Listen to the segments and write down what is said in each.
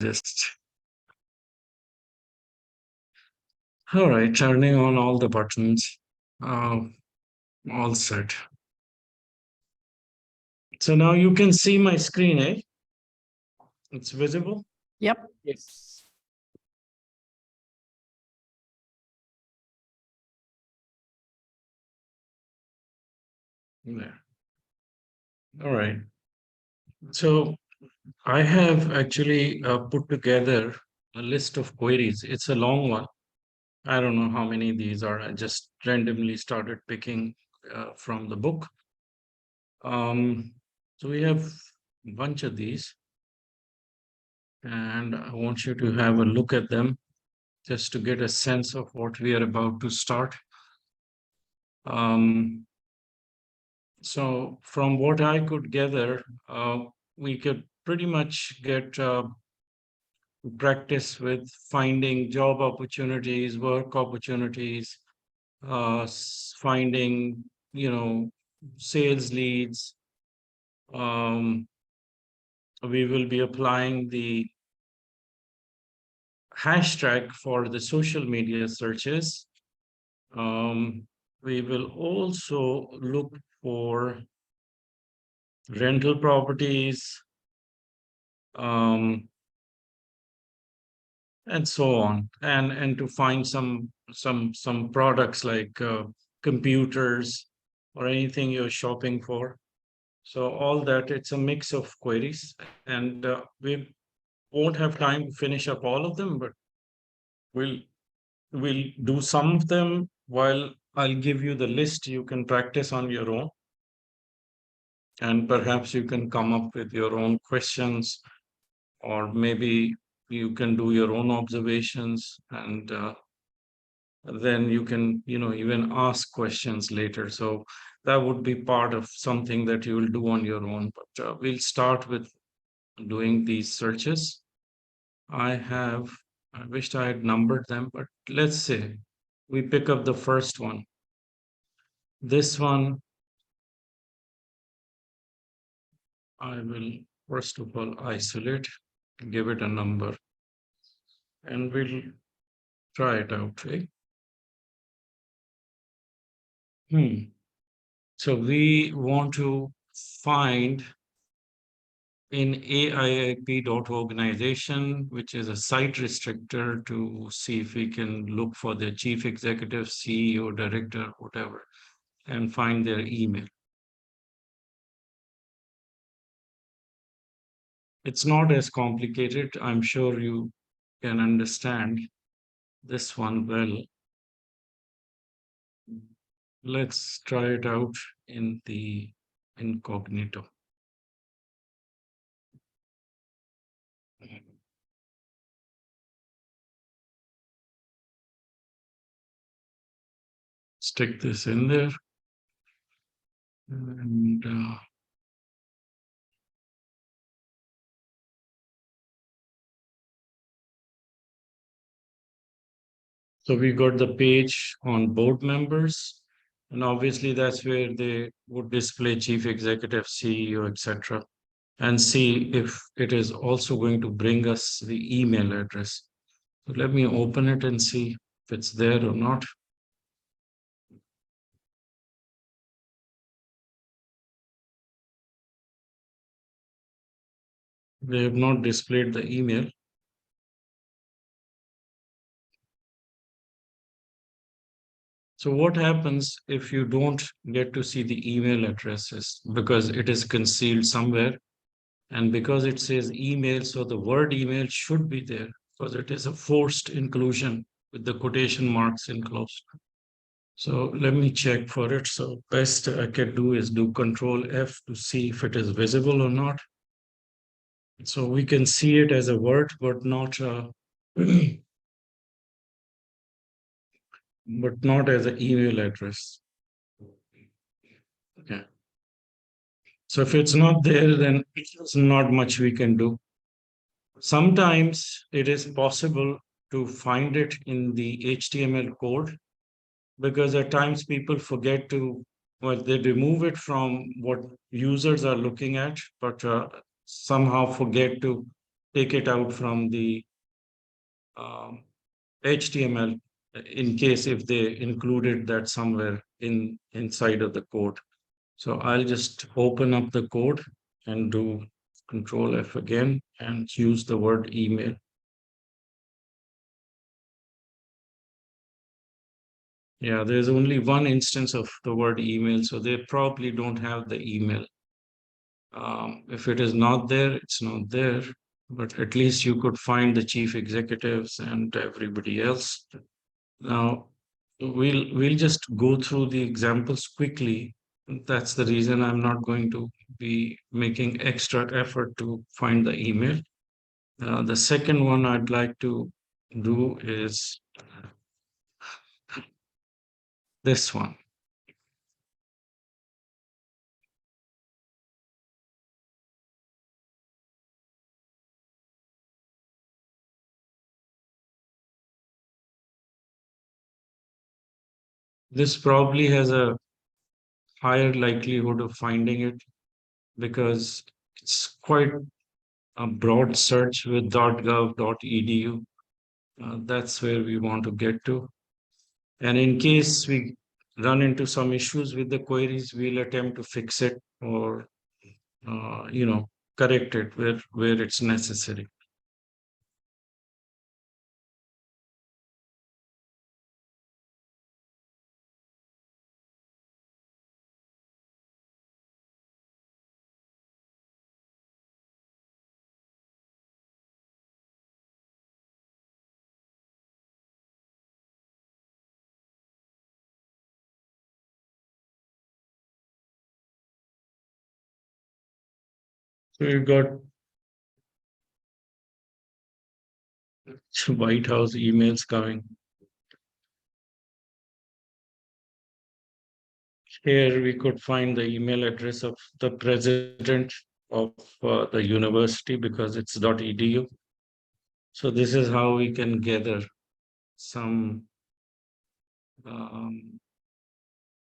Just all right, turning on all the buttons. Uh, all set. So now you can see my screen, eh? It's visible. Yep. Yes. There. All right. So I have actually put together a list of queries. It's a long one. I don't know how many these are. I just randomly started picking from the book. So we have a bunch of these, and I want you to have a look at them just to get a sense of what we are about to start. So from what I could gather, we could pretty much get practice with finding job opportunities, work opportunities, finding, sales leads. We will be applying the hashtag for the social media searches. We will also look for rental properties, and so on, and to find some products like computers or anything you're shopping for. So all that, it's a mix of queries, and we won't have time to finish up all of them, but we'll we'll do some of them while I'll give you the list. You can practice on your own, and perhaps you can come up with your own questions, or maybe you can do your own observations, and then you can, even ask questions later. So that would be part of something that you will do on your own. But we'll start with doing these searches. I wished I had numbered them, but let's say we pick up the first one. This one, I will first of all isolate, give it a number, and we'll try it out, right? So we want to find in AIIP.organization, which is a site restrictor, to see if we can look for the chief executive, CEO, director, whatever, and find their email. It's not as complicated. I'm sure you can understand this one well. Let's try it out in the incognito. Stick this in there. And so we got the page on board members, and obviously that's where they would display chief executive, CEO, etc., and see if it is also going to bring us the email address. So let me open it and see if it's there or not. They have not displayed the email. So what happens if you don't get to see the email addresses because it is concealed somewhere? And because it says email, so the word email should be there because it is a forced inclusion with the quotation marks enclosed. So let me check for it. So best I can do is do Control F to see if it is visible or not. So we can see it as a word, but not but not as an email address. Okay. So if it's not there, then it's not much we can do. Sometimes it is possible to find it in the HTML code, because at times people forget to, well, they remove it from what users are looking at, but somehow forget to take it out from the um, HTML in case if they included that somewhere inside of the code. So I'll just open up the code and do Control F again and use the word email. Yeah, there's only one instance of the word email, so they probably don't have the email. If it is not there, it's not there, but at least you could find the chief executives and everybody else. Now, we'll just go through the examples quickly. That's the reason I'm not going to be making extra effort to find the email. The second one I'd like to do is this one. This probably has a higher likelihood of finding it because it's quite a broad search with .gov.edu. That's where we want to get to. And in case we run into some issues with the queries, we'll attempt to fix it or, correct it where it's necessary. So we've got White House emails coming. Here we could find the email address of the president of the university because it's .edu. So this is how we can gather some um,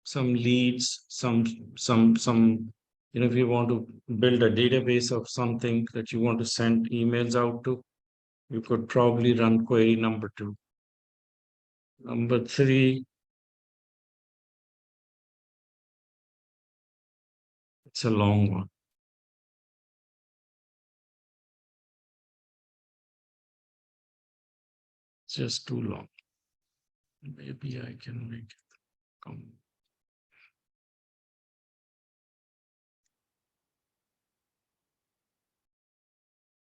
some leads, if you want to build a database of something that you want to send emails out to, you could probably run query number 2. Number 3, it's a long one. It's just too long. Maybe I can make it come.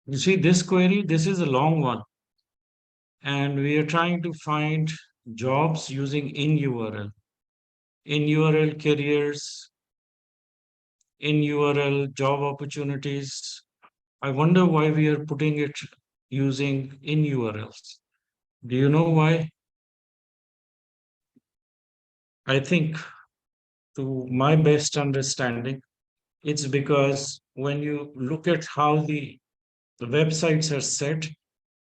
You see this query, this is a long one. And we are trying to find jobs using in URL. In URL careers, in URL job opportunities. I wonder why we are putting it using in URLs. Do you know why? I think, to my best understanding, it's because when you look at how the websites are set,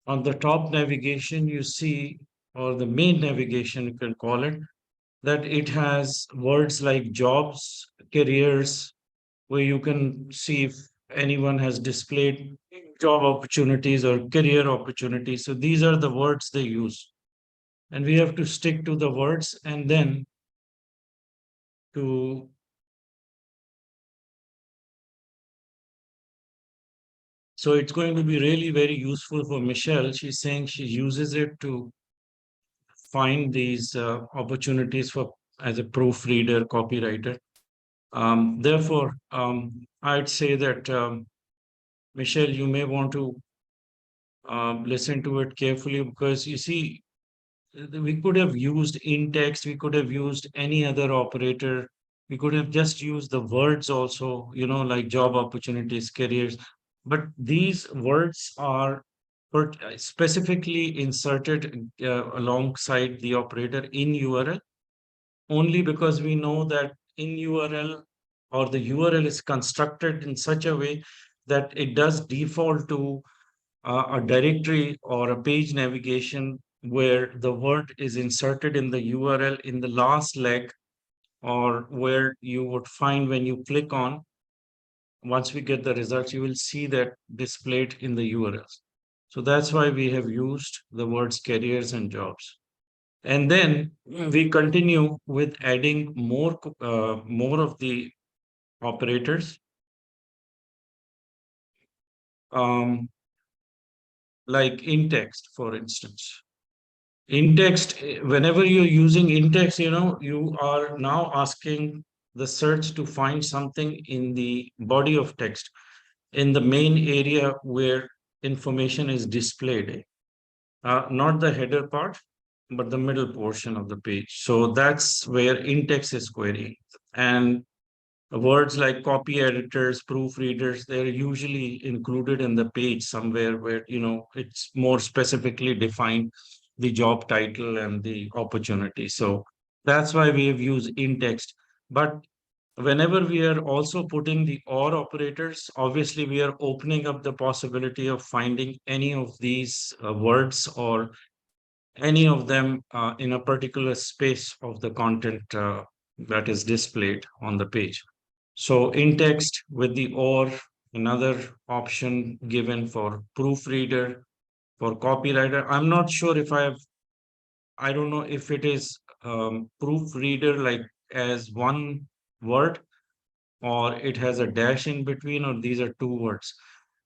on the top navigation, you see, or the main navigation, you can call it, that it has words like jobs, careers, where you can see if anyone has displayed job opportunities or career opportunities. So these are the words they use. And we have to stick to the words and then to so it's going to be really very useful for Michelle. She's saying she uses it to find these opportunities for as a proofreader, copywriter. Therefore, I'd say that Michelle, you may want to listen to it carefully because you see, we could have used in text, we could have used any other operator, we could have just used the words also, like job opportunities, careers. But these words are specifically inserted alongside the operator in URL only because we know that in URL or the URL is constructed in such a way that it does default to a directory or a page navigation where the word is inserted in the URL in the last leg, or where you would find when you click on, once we get the results, you will see that displayed in the URLs. So that's why we have used the words careers and jobs. And then we continue with adding more of the operators, um, like in text, for instance. In text, whenever you're using in text, you are now asking the search to find something in the body of text, in the main area where information is displayed, not the header part, but the middle portion of the page. So that's where in text is querying. And words like copy editors, proofreaders, they're usually included in the page somewhere where, it's more specifically defined, the job title and the opportunity. So that's why we have used in text. But whenever we are also putting the or operators, obviously we are opening up the possibility of finding any of these words or any of them in a particular space of the content that is displayed on the page. So in text with the or, another option given for proofreader, for copywriter. I'm not sure if I don't know if it is proofreader like as one word, or it has a dash in between, or these are two words.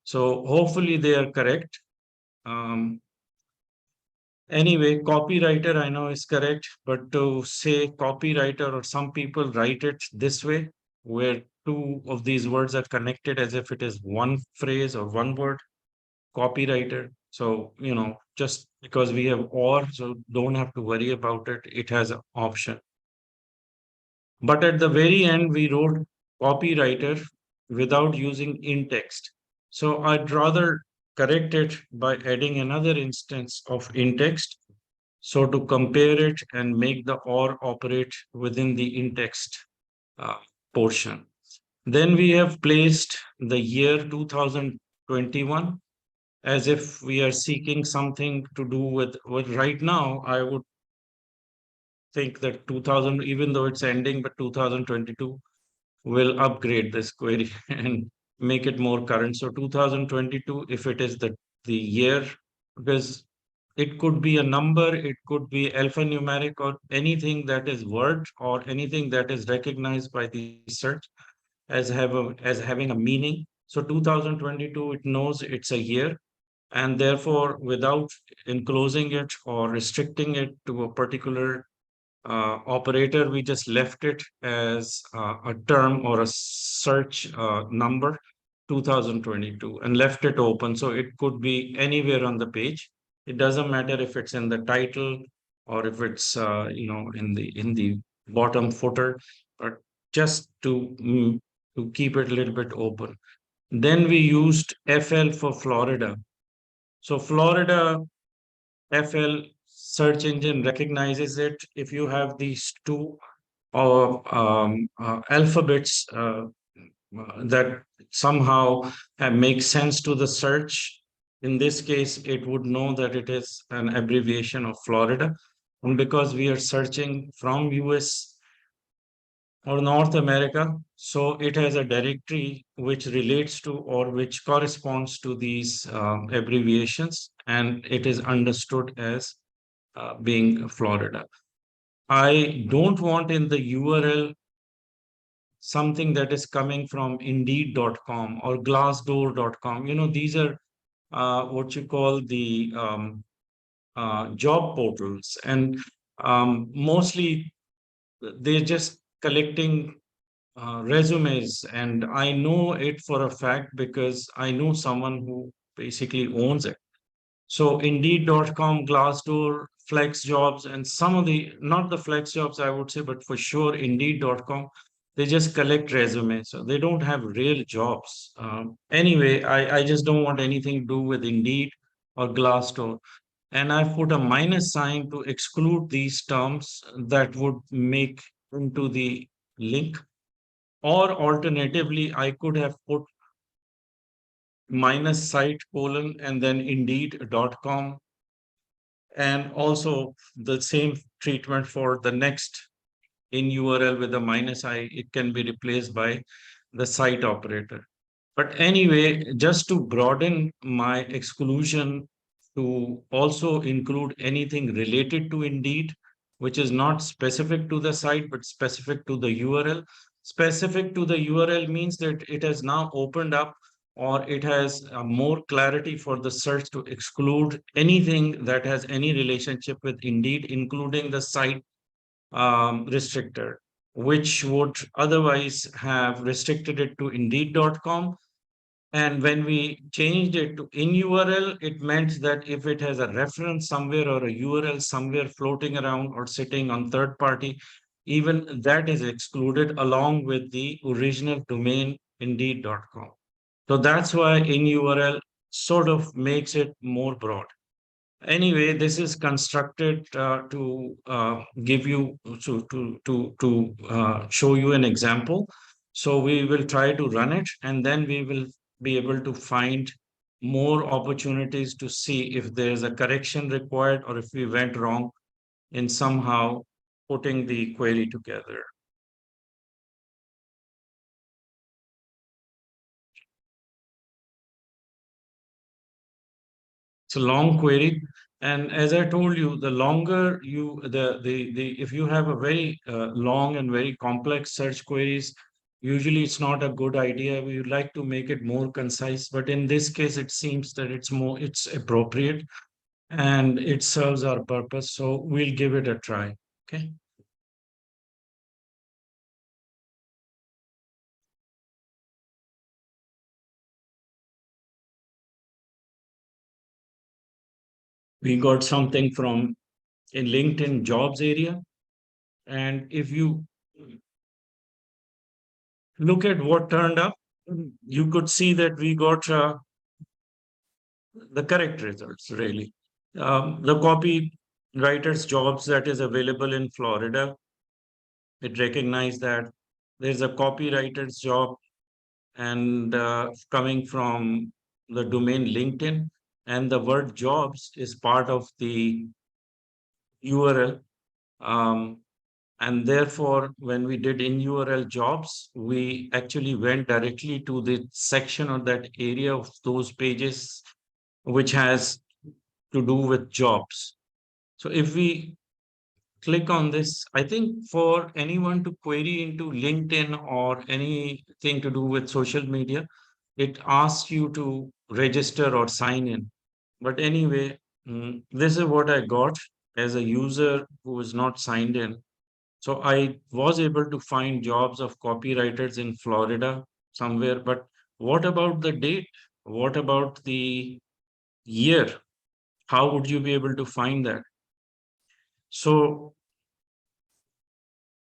So hopefully they are correct. Um, Anyway, copywriter I know is correct, but to say copywriter, or some people write it this way, where two of these words are connected as if it is one phrase or one word, copywriter. So, just because we have or, so don't have to worry about it. It has an option. But at the very end, we wrote copywriter without using in text. So I'd rather correct it by adding another instance of in text, so to compare it and make the or operate within the in-text uh, portion. Then we have placed the year 2021 as if we are seeking something to do with right now. I would think that 2000, even though it's ending, but 2022 will upgrade this query and make it more current. So 2022, if it is the year, because it could be a number, it could be alphanumeric, or anything that is word, or anything that is recognized by the search as having a meaning. So 2022, it knows it's a year, and therefore, without enclosing it or restricting it to a particular operator, we just left it as a term or a search number 2022, and left it open. So it could be anywhere on the page. It doesn't matter if it's in the title, or if it's in the bottom footer, but just to keep it a little bit open. Then we used FL for Florida. So Florida, FL, search engine recognizes it if you have these two alphabets that somehow make sense to the search. In this case, it would know that it is an abbreviation of Florida. And because we are searching from US or North America, so it has a directory which relates to, or which corresponds to, these abbreviations, and it is understood as being Florida. I don't want in the URL something that is coming from indeed.com or glassdoor.com. These are what you call the job portals. And mostly they're just collecting resumes. And I know it for a fact because I know someone who basically owns it. So Indeed.com, Glassdoor, Flex Jobs, and some of the, not the Flex Jobs, I would say, but for sure Indeed.com, they just collect resumes. So they don't have real jobs. Anyway, I just don't want anything to do with Indeed or Glassdoor. And I put a minus sign to exclude these terms that would make into the link. Or alternatively, I could have put minus site colon and then indeed.com, and also the same treatment for the next in URL with a minus I, it can be replaced by the site operator. But anyway, just to broaden my exclusion to also include anything related to Indeed, which is not specific to the site, but specific to the URL. Specific to the URL means that it has now opened up, or it has more clarity for the search to exclude anything that has any relationship with Indeed, including the site restrictor, which would otherwise have restricted it to Indeed.com. And when we changed it to in URL, it meant that if it has a reference somewhere or a URL somewhere floating around or sitting on third party, even that is excluded along with the original domain indeed.com. So that's why in URL sort of makes it more broad. Anyway, this is constructed to give you to show you an example. So we will try to run it, and then we will be able to find more opportunities to see if there's a correction required or if we went wrong in somehow putting the query together. It's a long query, and as I told you, the longer you the if you have a very long and very complex search queries, usually it's not a good idea. We would like to make it more concise, but in this case, it seems that it's appropriate and it serves our purpose. So we'll give it a try. Okay. We got something from in LinkedIn jobs area, and if you look at what turned up, you could see that we got the correct results, really. The copywriter's jobs that is available in Florida, it recognized that there's a copywriter's job and coming from the domain LinkedIn, and the word jobs is part of the URL. And therefore, when we did in URL jobs, we actually went directly to the section or that area of those pages which has to do with jobs. So if we click on this, I think for anyone to query into LinkedIn or anything to do with social media, it asks you to register or sign in. But anyway, this is what I got as a user who is not signed in. So I was able to find jobs of copywriters in Florida somewhere. But what about the date? What about the year? How would you be able to find that? So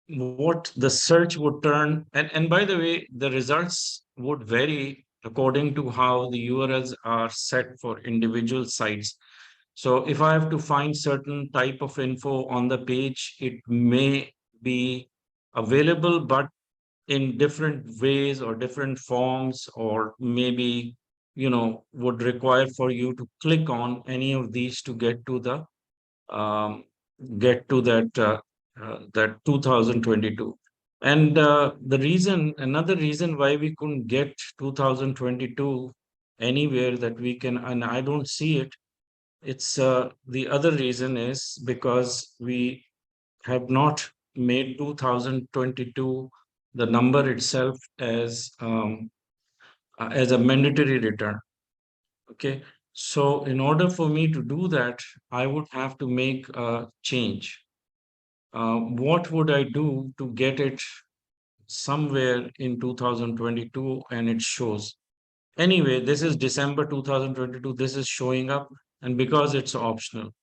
what the search would turn, and by the way, the results would vary according to how the URLs are set for individual sites. So if I have to find certain type of info on the page, it may be available, but in different ways or different forms, or maybe, would require for you to click on any of these to um, get to that 2022. And another reason why we couldn't get 2022 anywhere that we can, and I don't see it, it's the other reason is because we have not made 2022 the number itself as a mandatory return. Okay. So in order for me to do that, I would have to make a change. What would I do to get it somewhere in 2022 and it shows? Anyway, this is December 2022. This is showing up, and because it's optional.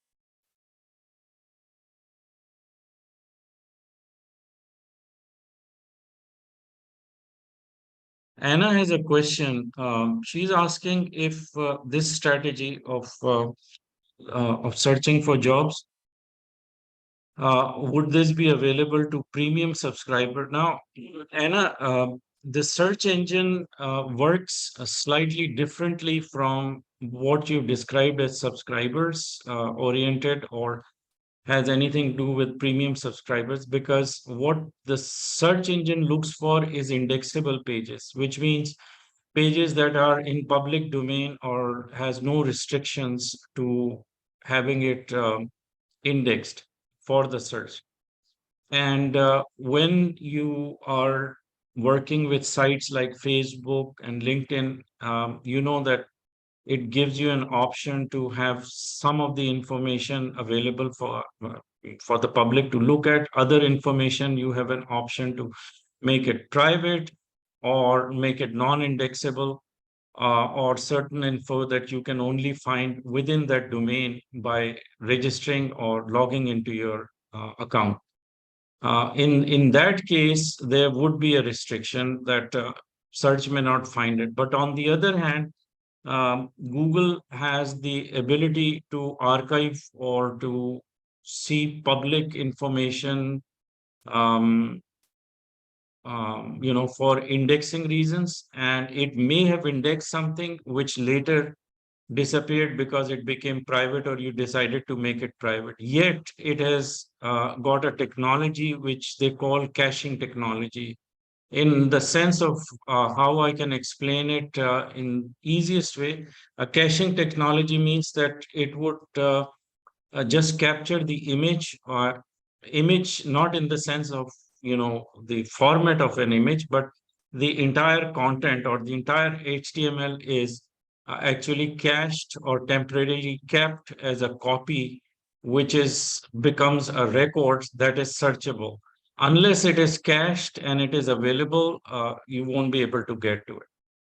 Anna has a question. She's asking if this strategy of searching for jobs, would this be available to premium subscriber? Now, Anna, the search engine works slightly differently from what you described as subscribers oriented, or has anything to do with premium subscribers, because what the search engine looks for is indexable pages, which means pages that are in public domain or has no restrictions to having it indexed for the search. And when you are working with sites like Facebook and LinkedIn, you know that it gives you an option to have some of the information available for the public to look at. Other information, you have an option to make it private or make it non-indexable, or certain info that you can only find within that domain by registering or logging into your account. In that case, there would be a restriction that search may not find it. But on the other hand, Google has the ability to archive or to see public information, um, for indexing reasons, and it may have indexed something which later disappeared because it became private or you decided to make it private. Yet it has got a technology which they call caching technology. In the sense of how I can explain it in easiest way, a caching technology means that it would just capture the image, or image not in the sense of the format of an image, but the entire content or the entire HTML is actually cached or temporarily kept as a copy, which is becomes a record that is searchable. Unless it is cached and it is available, you won't be able to get to it.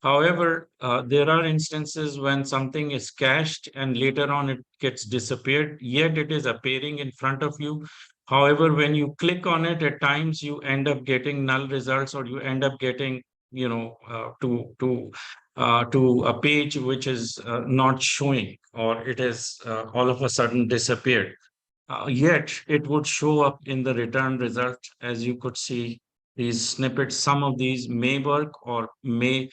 However, there are instances when something is cached and later on it gets disappeared, yet it is appearing in front of you. However, when you click on it, at times you end up getting null results, or you end up getting, to a page which is not showing, or it is all of a sudden disappeared. Yet it would show up in the return result. As you could see, these snippets, some of these may work or may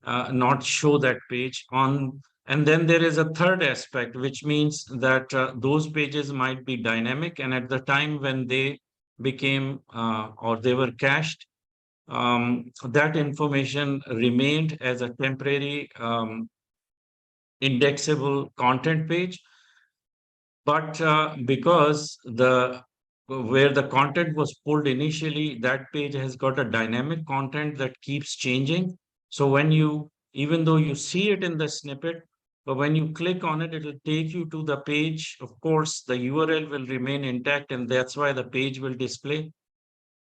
not show that page on. And then there is a third aspect, which means that those pages might be dynamic, and at the time when they became or they were cached, that information remained as a temporary indexable content page. But because the where the content was pulled initially, that page has got a dynamic content that keeps changing. So when you, even though you see it in the snippet, but when you click on it, it'll take you to the page. Of course, the URL will remain intact, and that's why the page will display.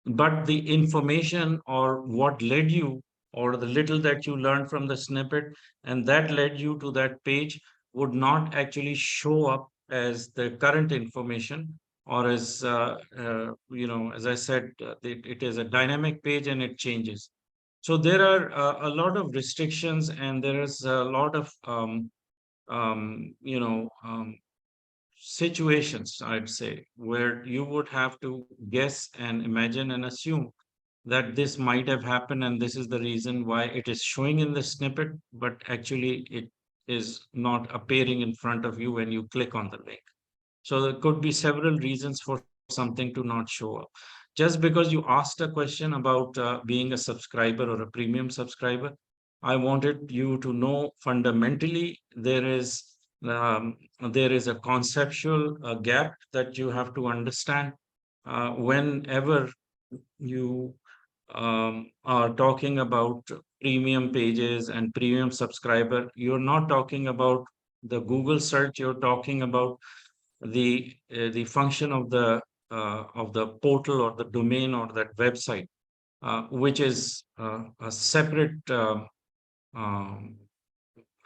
But the information or what led you, or the little that you learned from the snippet and that led you to that page, would not actually show up as the current information, or as as I said, it is a dynamic page and it changes. So there are a lot of restrictions, and there is a lot of situations, I'd say, where you would have to guess and imagine and assume that this might have happened and this is the reason why it is showing in the snippet, but actually it is not appearing in front of you when you click on the link. So there could be several reasons for something to not show up. Just because you asked a question about being a subscriber or a premium subscriber, I wanted you to know fundamentally there is a conceptual gap that you have to understand whenever you are talking about premium pages and premium subscriber. You're not talking about the Google search. You're talking about the function of the portal or the domain or that website, which is a separate um,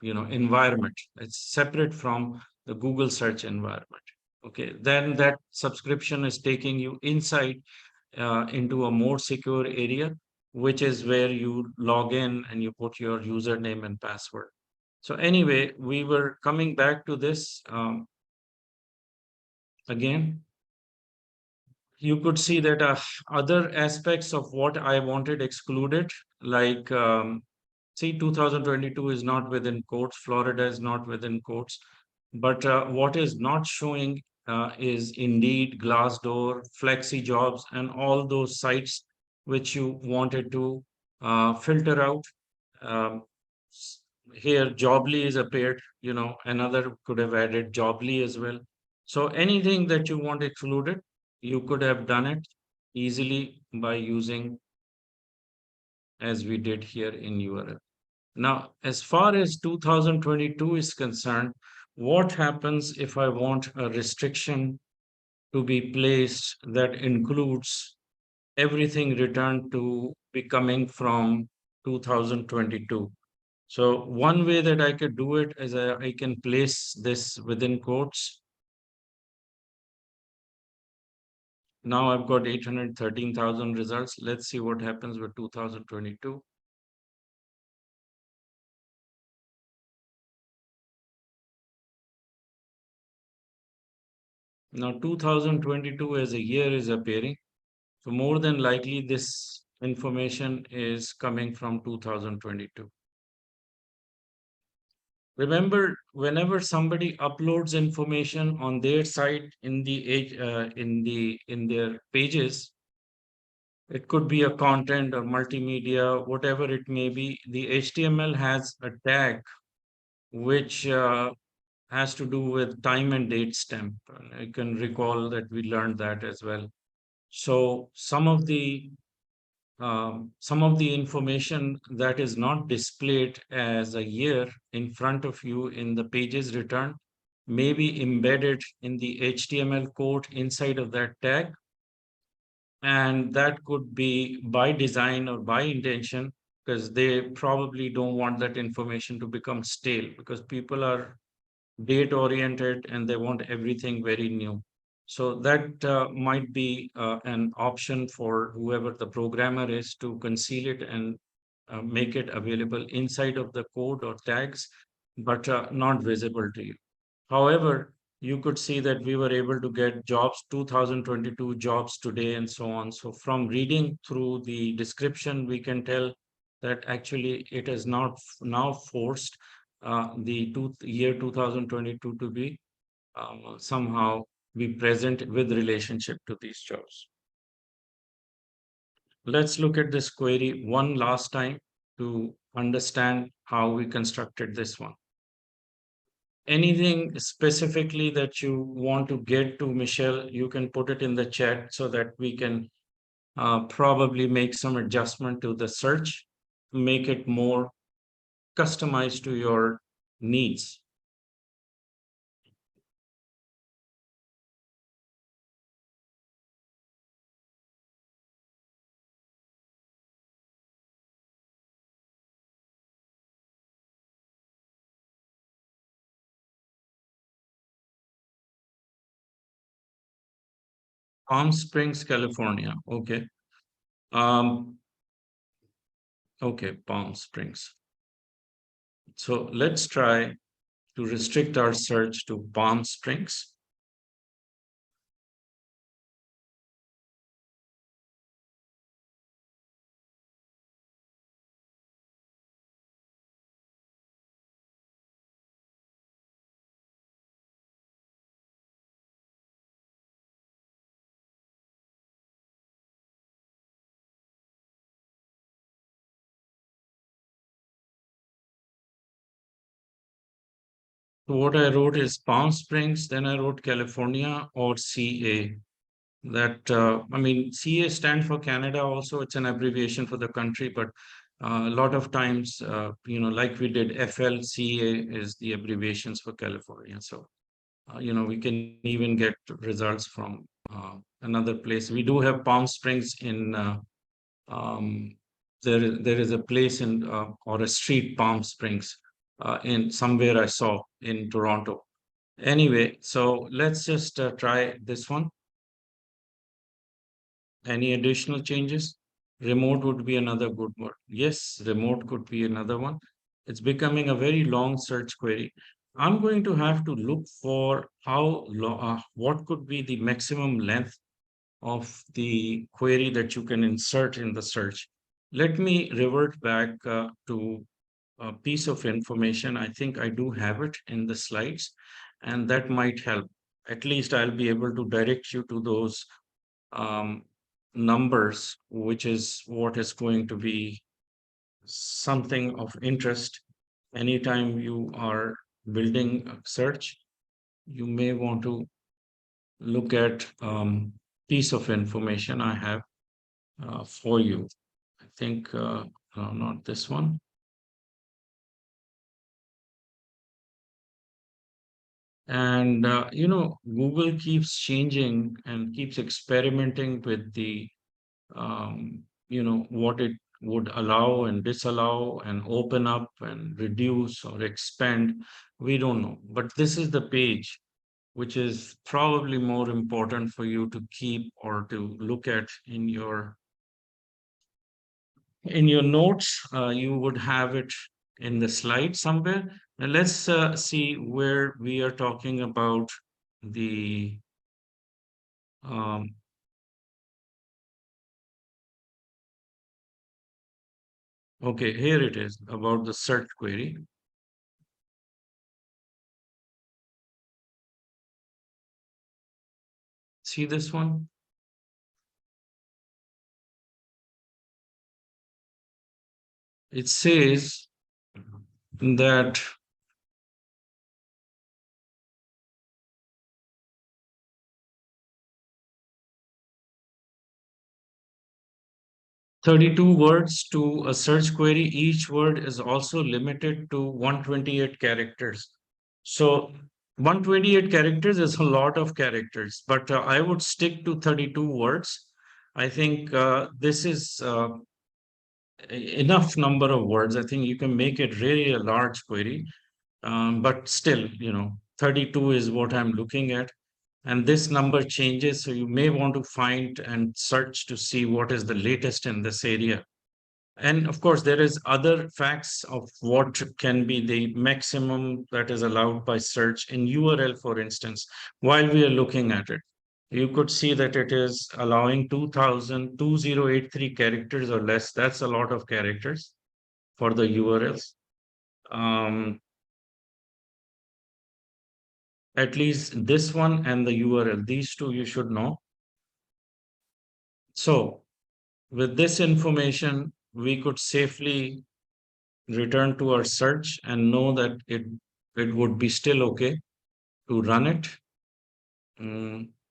environment. It's separate from the Google search environment. Okay, then that subscription is taking you inside into a more secure area, which is where you log in and you put your username and password. So anyway, we were coming back to this again. You could see that other aspects of what I wanted excluded, like see, 2022 is not within quotes, Florida is not within quotes, but what is not showing is Indeed, Glassdoor, Flexi Jobs, and all those sites which you wanted to filter out. Um, here jobly is appeared, another could have added jobly as well. So anything that you want excluded, you could have done it easily by using as we did here in URL. Now, as far as 2022 is concerned, what happens if I want a restriction to be placed that includes everything returned to be coming from 2022? So one way that I could do it is I can place this within quotes. Now I've got 813,000 results. Let's see what happens with 2022. Now 2022 as a year is appearing. So more than likely this information is coming from 2022. Remember, whenever somebody uploads information on their site in their pages, it could be a content or multimedia, whatever it may be. The HTML has a tag which has to do with time and date stamp. I can recall that we learned that as well. So some of the information that is not displayed as a year in front of you in the pages returned may be embedded in the HTML code inside of that tag. And that could be by design or by intention, because they probably don't want that information to become stale, because people are date oriented and they want everything very new. So that might be an option for whoever the programmer is to conceal it and make it available inside of the code or tags, but not visible to you. However, you could see that we were able to get jobs 2022 jobs today and so on. So from reading through the description, we can tell that actually it is not now forced the year 2022 to be somehow be present with relationship to these jobs. Let's look at this query one last time to understand how we constructed this one. Anything specifically that you want to get to Michelle, you can put it in the chat so that we can probably make some adjustment to the search, make it more customized to your needs. Palm Springs, California. Okay. Um, okay, Palm Springs. So let's try to restrict our search to Palm Springs. So what I wrote is Palm Springs, then I wrote California or CA. That I mean, CA stand for Canada also. It's an abbreviation for the country, but a lot of times, like we did FLCA is the abbreviations for California. So, we can even get results from another place. We do have Palm Springs in um, there is a place in or a street Palm Springs in somewhere I saw in Toronto. Anyway, so let's just try this one. Any additional changes? Remote would be another good word. Yes, remote could be another one. It's becoming a very long search query. I'm going to have to look for how long, what could be the maximum length of the query that you can insert in the search. Let me revert back to a piece of information. I think I do have it in the slides, and that might help. At least I'll be able to direct you to those um, numbers, which is what is going to be something of interest. Anytime you are building a search, you may want to look at piece of information I have for you. I think no, not this one. And Google keeps changing and keeps experimenting with the what it would allow and disallow and open up and reduce or expand. We don't know, but this is the page which is probably more important for you to keep or to look at in your notes. You would have it in the slide somewhere. Now let's see where we are talking about the um, okay, here it is about the search query. See this one? It says that 32 words to a search query. Each word is also limited to 128 characters. So 128 characters is a lot of characters, but I would stick to 32 words. I think this is enough number of words. I think you can make it really a large query, but still, 32 is what I'm looking at. And this number changes, so you may want to find and search to see what is the latest in this area. And of course, there is other facts of what can be the maximum that is allowed by search in URL, for instance, while we are looking at it. You could see that it is allowing 2083 characters or less. That's a lot of characters for the URLs. Um, at least this one and the URL, these two you should know. So with this information, we could safely return to our search and know that it would be still okay to run it.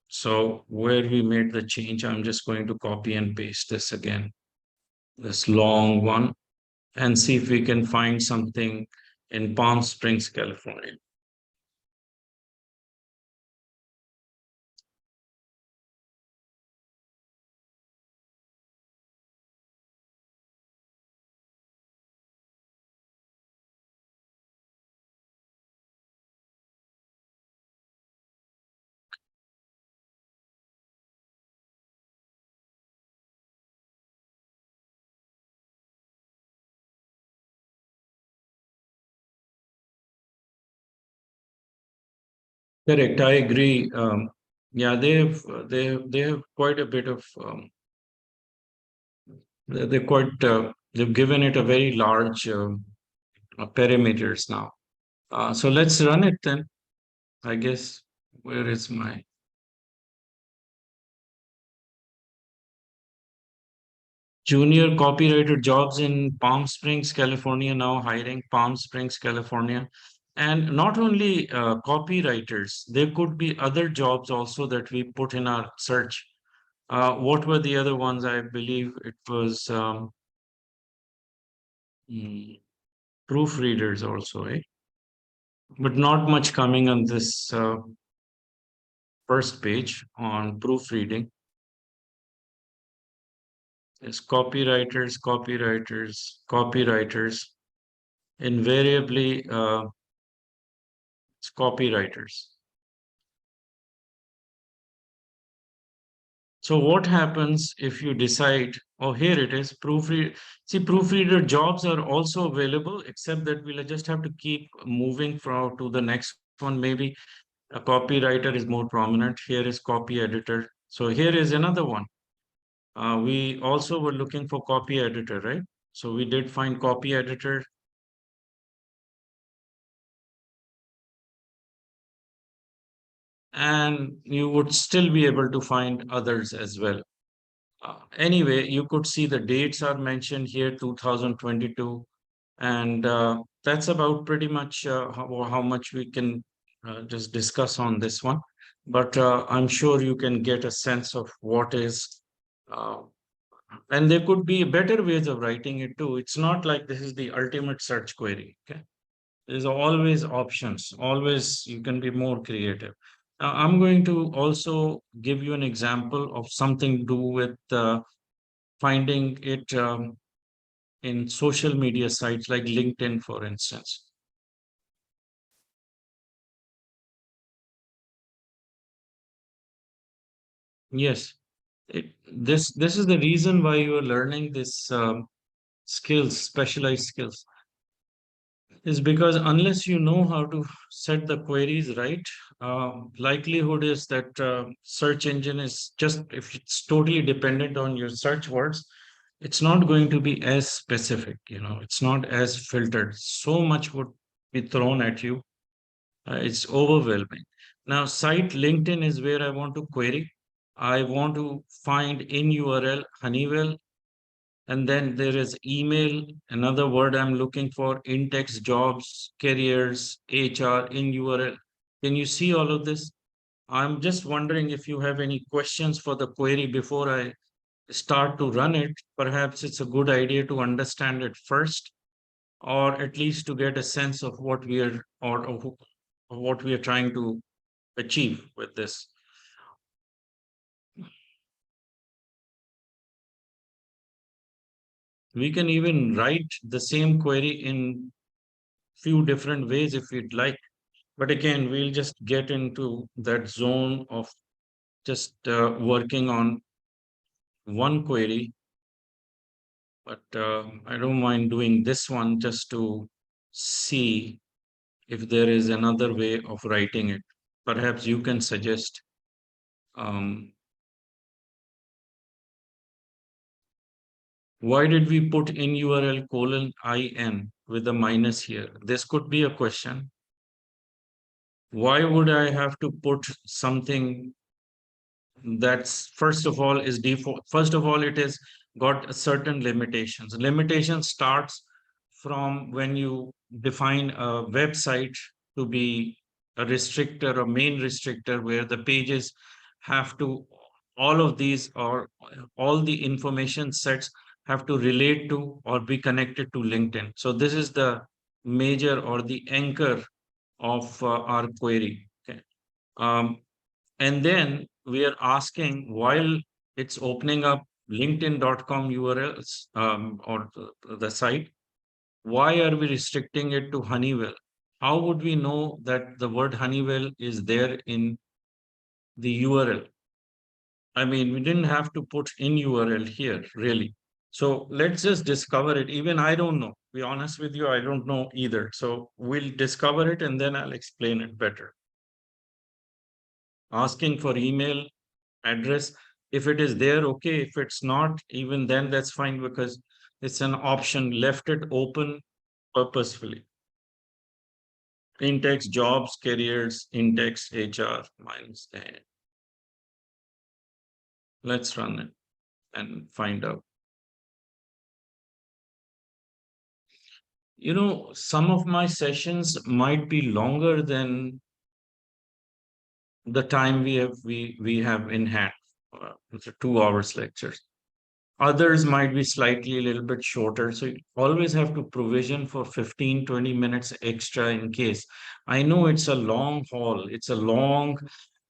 So where we made the change, I'm just going to copy and paste this again, this long one, and see if we can find something in Palm Springs, California. Correct, I agree. Yeah, they have quite a bit of they're quite they've given it a very large parameters now. So let's run it then. I guess where is my junior copywriter jobs in Palm Springs, California, now hiring Palm Springs, California. And not only copywriters, there could be other jobs also that we put in our search. What were the other ones? I believe it was mm, proofreaders also, right? But not much coming on this first page on proofreading. It's copywriters. Invariably, it's copywriters. So what happens if you decide, oh, here it is, proofread. See, proofreader jobs are also available, except that we'll just have to keep moving from to the next one. Maybe a copywriter is more prominent. Here is copy editor. So here is another one. We also were looking for copy editor, right? So we did find copy editor. And you would still be able to find others as well. Anyway, you could see the dates are mentioned here, 2022. And that's about pretty much how much we can just discuss on this one. But I'm sure you can get a sense of what is, uh, and there could be better ways of writing it too. It's not like this is the ultimate search query. Okay. There's always options, always you can be more creative. Now, I'm going to also give you an example of something to do with finding it in social media sites like LinkedIn, for instance. Yes, this is the reason why you are learning this skills, specialized skills, is because unless you know how to set the queries right, likelihood is that search engine is just, if it's totally dependent on your search words, it's not going to be as specific. It's not as filtered. So much would be thrown at you. It's overwhelming. Now, site LinkedIn is where I want to query. I want to find in URL Honeywell, and then there is email, another word I'm looking for, in-text jobs, careers, HR, in URL. Can you see all of this? I'm just wondering if you have any questions for the query before I start to run it. Perhaps it's a good idea to understand it first, or at least to get a sense of what we are, or what we are trying to achieve with this. We can even write the same query in few different ways if we'd like. But again, we'll just get into that zone of just working on one query. But I don't mind doing this one just to see if there is another way of writing it. Perhaps you can suggest. Um, why did we put in URL :in with a minus here? This could be a question. Why would I have to put something that's, first of all, is default? First of all, it has got certain limitations. Limitation starts from when you define a website to be a restrictor, a main restrictor, where the pages have to, all of these, or all the information sets have to relate to or be connected to LinkedIn. So this is the major or the anchor of our query. Okay. Um, and then we are asking, while it's opening up LinkedIn.com URLs, or the site, why are we restricting it to Honeywell? How would we know that the word Honeywell is there in the URL? I mean, we didn't have to put in URL here, really. So let's just discover it. Even I don't know. Be honest with you, I don't know either. So we'll discover it and then I'll explain it better. Asking for email address, if it is there, okay. If it's not, even then that's fine, because it's an option. Left it open purposefully. In-text jobs, careers, in-text HR minus a. Let's run it and find out. Some of my sessions might be longer than the time we have in hand. It's a 2 hours lectures. Others might be slightly a little bit shorter. So you always have to provision for 15, 20 minutes extra in case. I know it's a long haul, it's a long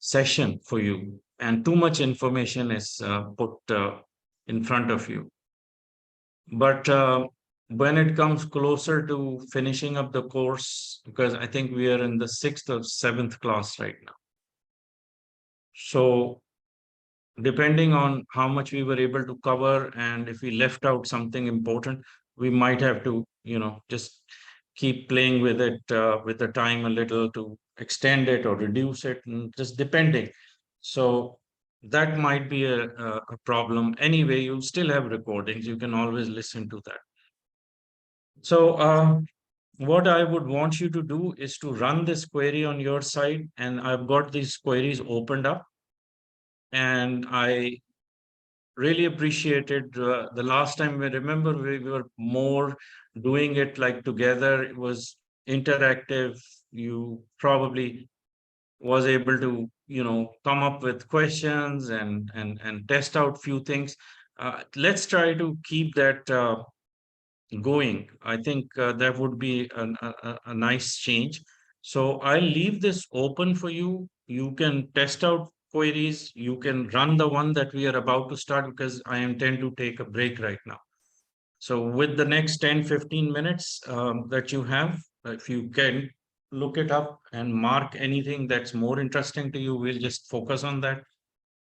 session for you, and too much information is put in front of you. But when it comes closer to finishing up the course, because I think we are in the sixth or seventh class right now. So depending on how much we were able to cover, and if we left out something important, we might have to just keep playing with it, with the time a little, to extend it or reduce it, and just depending. So that might be a problem. Anyway, you still have recordings, you can always listen to that. So what I would want you to do is to run this query on your side, and I've got these queries opened up, and I really appreciated the last time. We remember we were more doing it like together. It was interactive. You probably was able to, come up with questions and test out few things. Let's try to keep that going. I think that would be a nice change. So I'll leave this open for you. You can test out queries. You can run the one that we are about to start, because I intend to take a break right now. So with the next 10-15 minutes that you have, if you can look it up and mark anything that's more interesting to you, we'll just focus on that.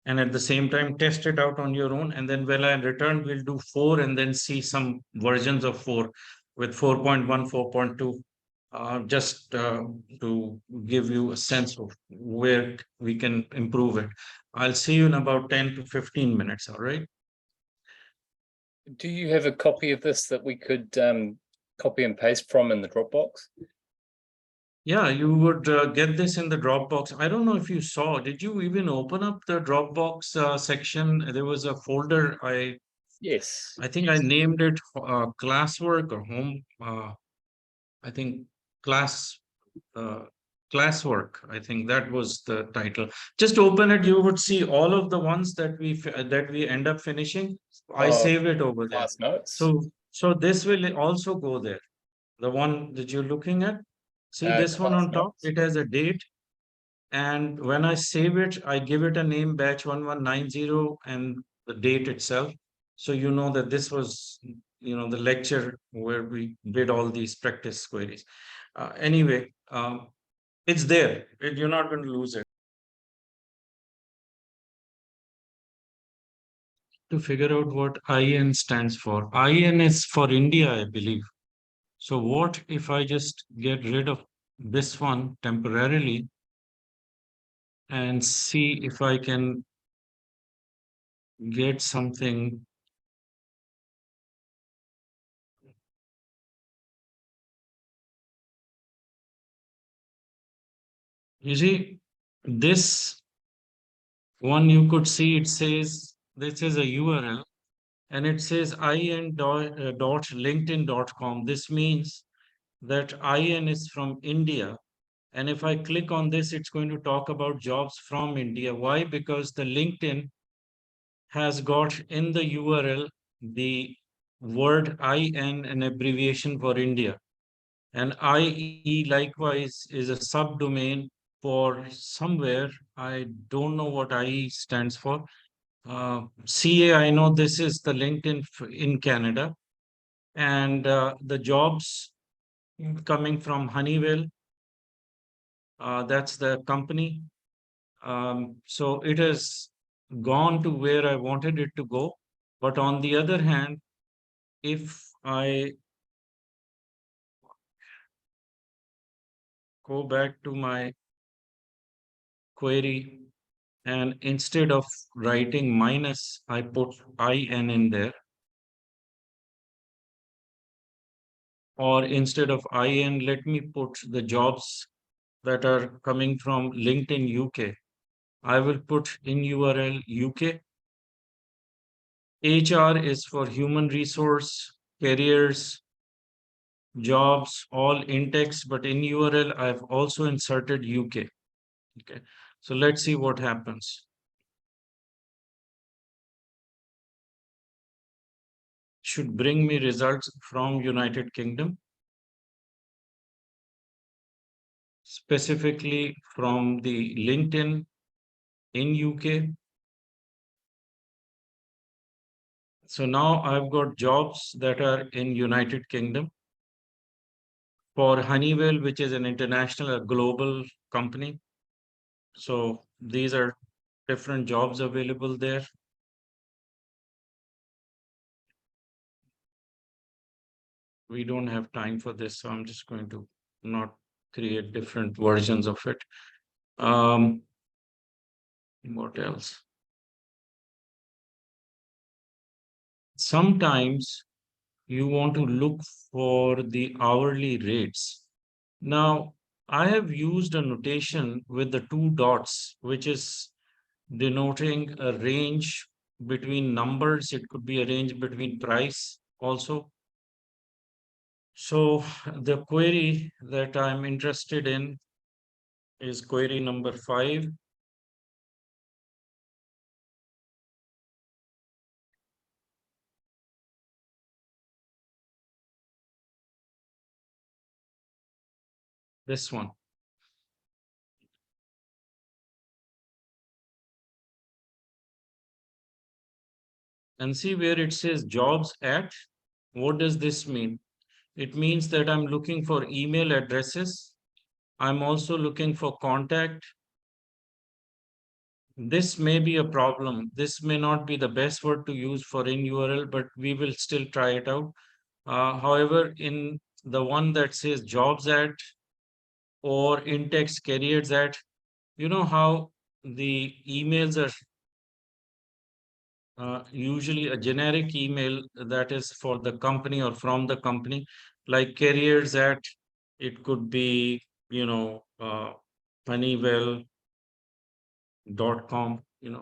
And at the same time, test it out on your own. And then when I return, we'll do 4 and then see some versions of 4 with 4.1, 4.2, just to give you a sense of where we can improve it. I'll see you in about 10 to 15 minutes. All right. Do you have a copy of this that we could copy and paste from in the Dropbox? Yeah, you would get this in the Dropbox. I don't know if you saw, did you even open up the Dropbox section? There was a folder. Yes. I think I named it classwork or home. I think class uh, classwork. I think that was the title. Just open it. You would see all of the ones that we end up finishing. I saved it over there. Class notes. So this will also go there. The one that you're looking at. See this one Class on top. notes. It has a date. And when I save it, I give it a name, batch 1190, and the date itself. So you know that this was, the lecture where we did all these practice queries. Anyway, it's there. You're not going to lose it. To figure out what IN stands for. IN is for India, I believe. So what if I just get rid of this one temporarily and see if I can get something. You see, this one you could see, it says this is a URL and it says in.linkedin.com. This means that IN is from India. And if I click on this, it's going to talk about jobs from India. Why? Because the LinkedIn has got in the URL the word IN, an abbreviation for India. And IE likewise is a subdomain for somewhere. I don't know what IE stands for. CA, I know this is the LinkedIn in Canada. And the jobs coming from Honeywell, that's the company. So it has gone to where I wanted it to go. But on the other hand, if I go back to my query and instead of writing minus, I put IN in there. Or instead of IN, let me put the jobs that are coming from LinkedIn UK. I will put in URL UK. HR is for human resource, careers, jobs, all in text, but in URL, I've also inserted UK. Okay, so let's see what happens. Should bring me results from United Kingdom, specifically from the LinkedIn in UK. So now I've got jobs that are in United Kingdom for Honeywell, which is an international, a global company. So these are different jobs available there. We don't have time for this, so I'm just going to not create different versions of it. What else? Sometimes you want to look for the hourly rates. Now, I have used a notation with the 2 dots, which is denoting a range between numbers. It could be a range between price also. So the query that I'm interested in is query number 5. This one. And see where it says jobs at. What does this mean? It means that I'm looking for email addresses. I'm also looking for contact. This may be a problem. This may not be the best word to use for in URL, but we will still try it out. However, in the one that says jobs at or in text careers at, you know how the emails are usually a generic email that is for the company or from the company, like careers at, it could be, honeywell.com,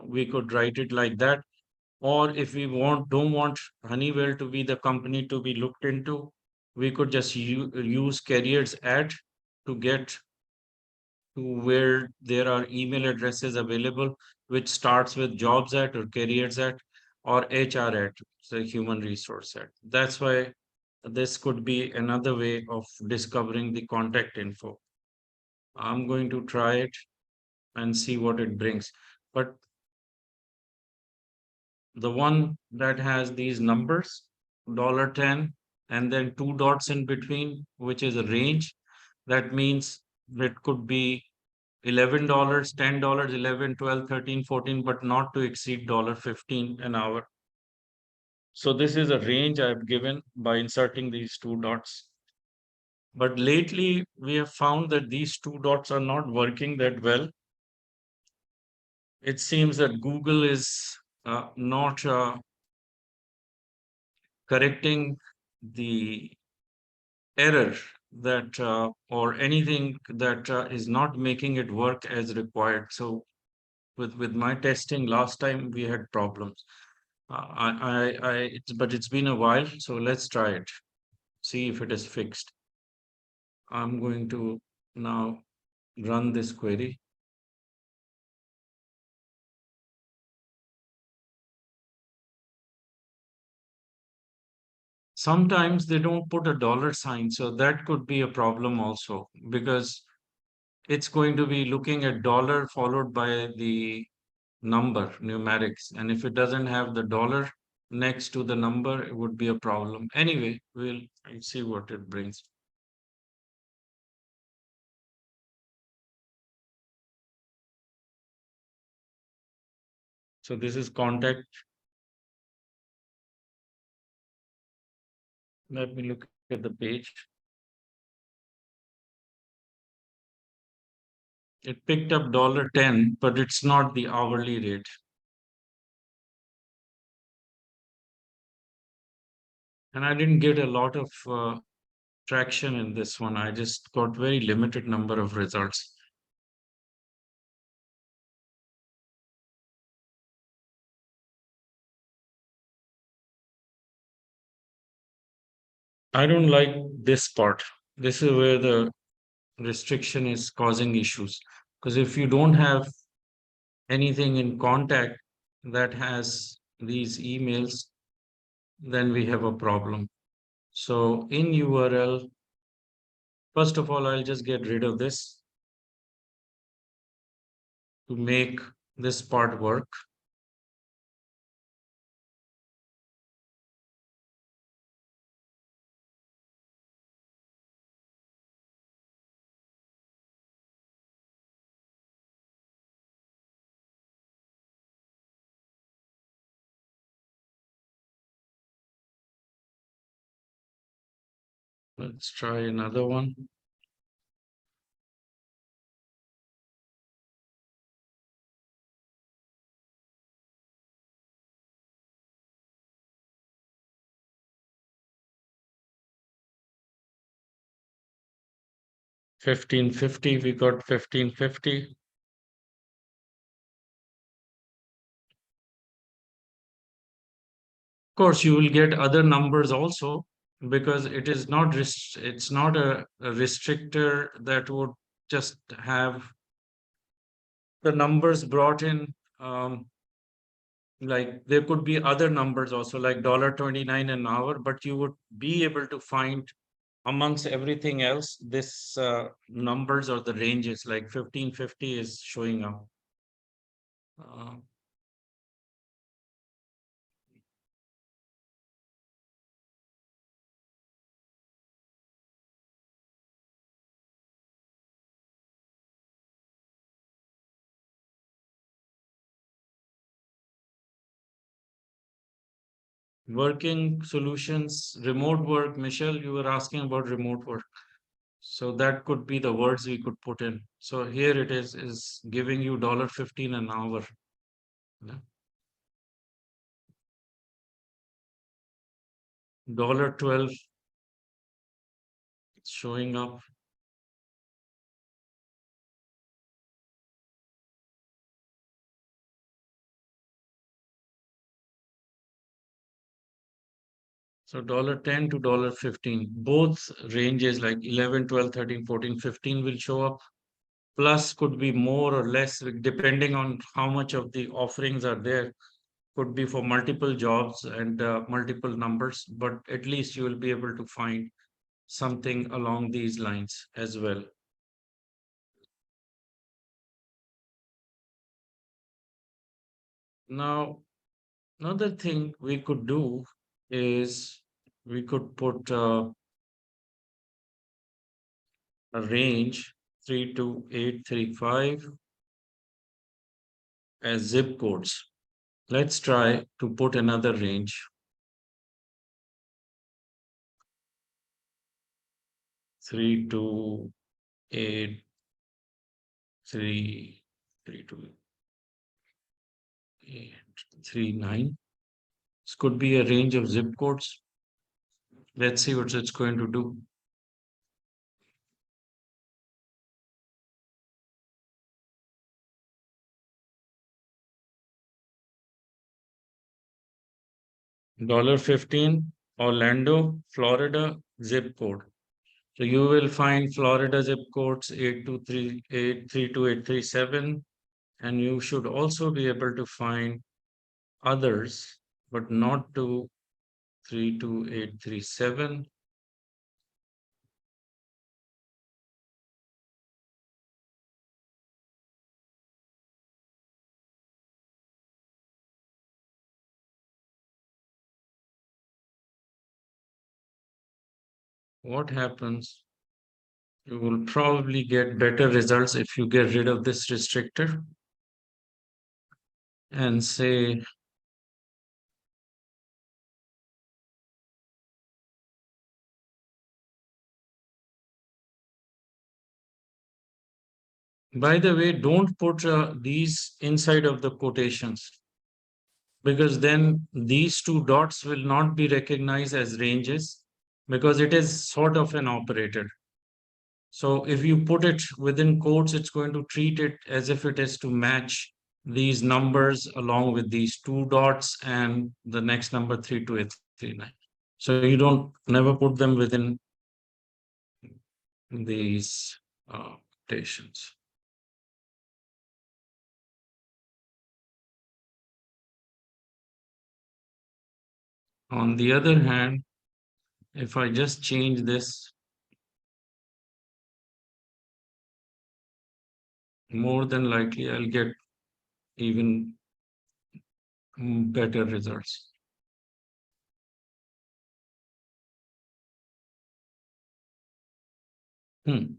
we could write it like that. Or if we don't want Honeywell to be the company to be looked into, we could just use careers at to get to where there are email addresses available, which starts with jobs at or careers at or HR at, so human resource at. That's why this could be another way of discovering the contact info. I'm going to try it and see what it brings. But the one that has these numbers, $10, and then two dots in between, which is a range, that means it could be $11, $10, 11, 12, 13, 14, but not to exceed $15 an hour. So this is a range I've given by inserting these two dots. But lately, we have found that these two dots are not working that well. It seems that Google is not correcting the error that or anything that is not making it work as required. So with my testing last time, we had problems. But it's been a while, so let's try it. See if it is fixed. I'm going to now run this query. Sometimes they don't put a dollar sign, so that could be a problem also, because it's going to be looking at dollar followed by the number, numerics. And if it doesn't have the dollar next to the number, it would be a problem. Anyway, we'll see what it brings. So this is contact. Let me look at the page. It picked up $10, but it's not the hourly rate. And I didn't get a lot of traction in this one. I just got very limited number of results. I don't like this part. This is where the restriction is causing issues. Because if you don't have anything in contact that has these emails, then we have a problem. So in URL, first of all, I'll just get rid of this to make this part work. Let's try another one. $15.50, we got $15.50. Of course, you will get other numbers also, because it's not a restrictor that would just have the numbers brought in. Like there could be other numbers also, like $29 an hour, but you would be able to find amongst everything else this numbers or the ranges, like 1550 is showing up. uh, Working solutions, remote work. Michelle, you were asking about remote work. So that could be the words we could put in. So here it is giving you $15 an hour. Yeah. $12 showing up. So $10 to $15, both ranges like 11, 12, 13, 14, 15 will show up. Plus could be more or less depending on how much of the offerings are there. Could be for multiple jobs and multiple numbers, but at least you will be able to find something along these lines as well. Now, another thing we could do is we could put a range 32835 as zip codes. Let's try to put another range 32839. This could be a range of zip codes. Let's see what it's going to do. $15, Orlando, Florida zip code. So you will find Florida zip codes 823832837, and you should also be able to find others, but not to 32837. What happens? You will probably get better results if you get rid of this restrictor and say, by the way, don't put these inside of the quotations, because then these two dots will not be recognized as ranges because it is sort of an operator. So if you put it within quotes, it's going to treat it as if it is to match these numbers along with these two dots and the next number 32839. So you don't never put them within these quotations. On the other hand, if I just change this, more than likely I'll get even better results. Hmm.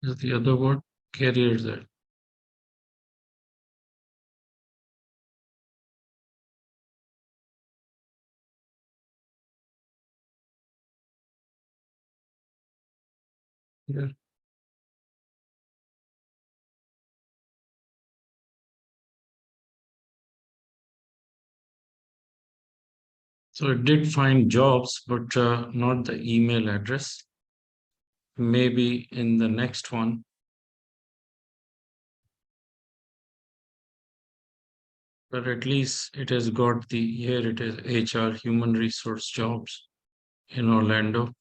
is the other word, careers at. Yeah. So it did find jobs, but not the email address. Maybe in the next one. But at least it has got the, here it is, HR, human resource jobs in Orlando.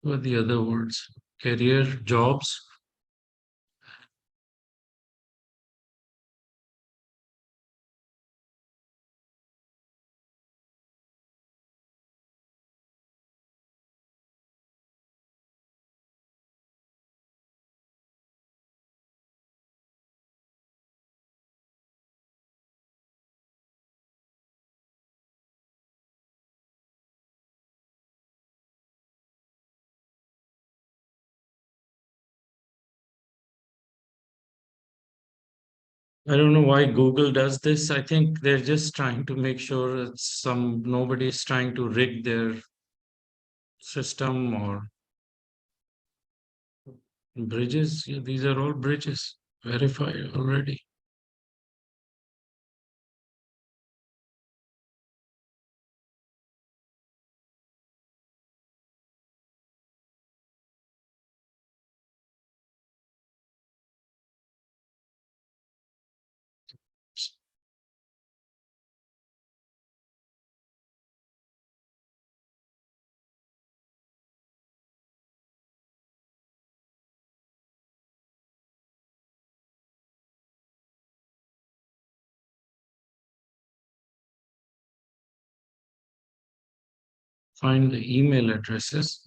What are the other words? Career, jobs. I don't know why Google does this. I think they're just trying to make sure it's nobody is trying to rig their system or bridges. Yeah, these are all bridges verified already. Find the email addresses.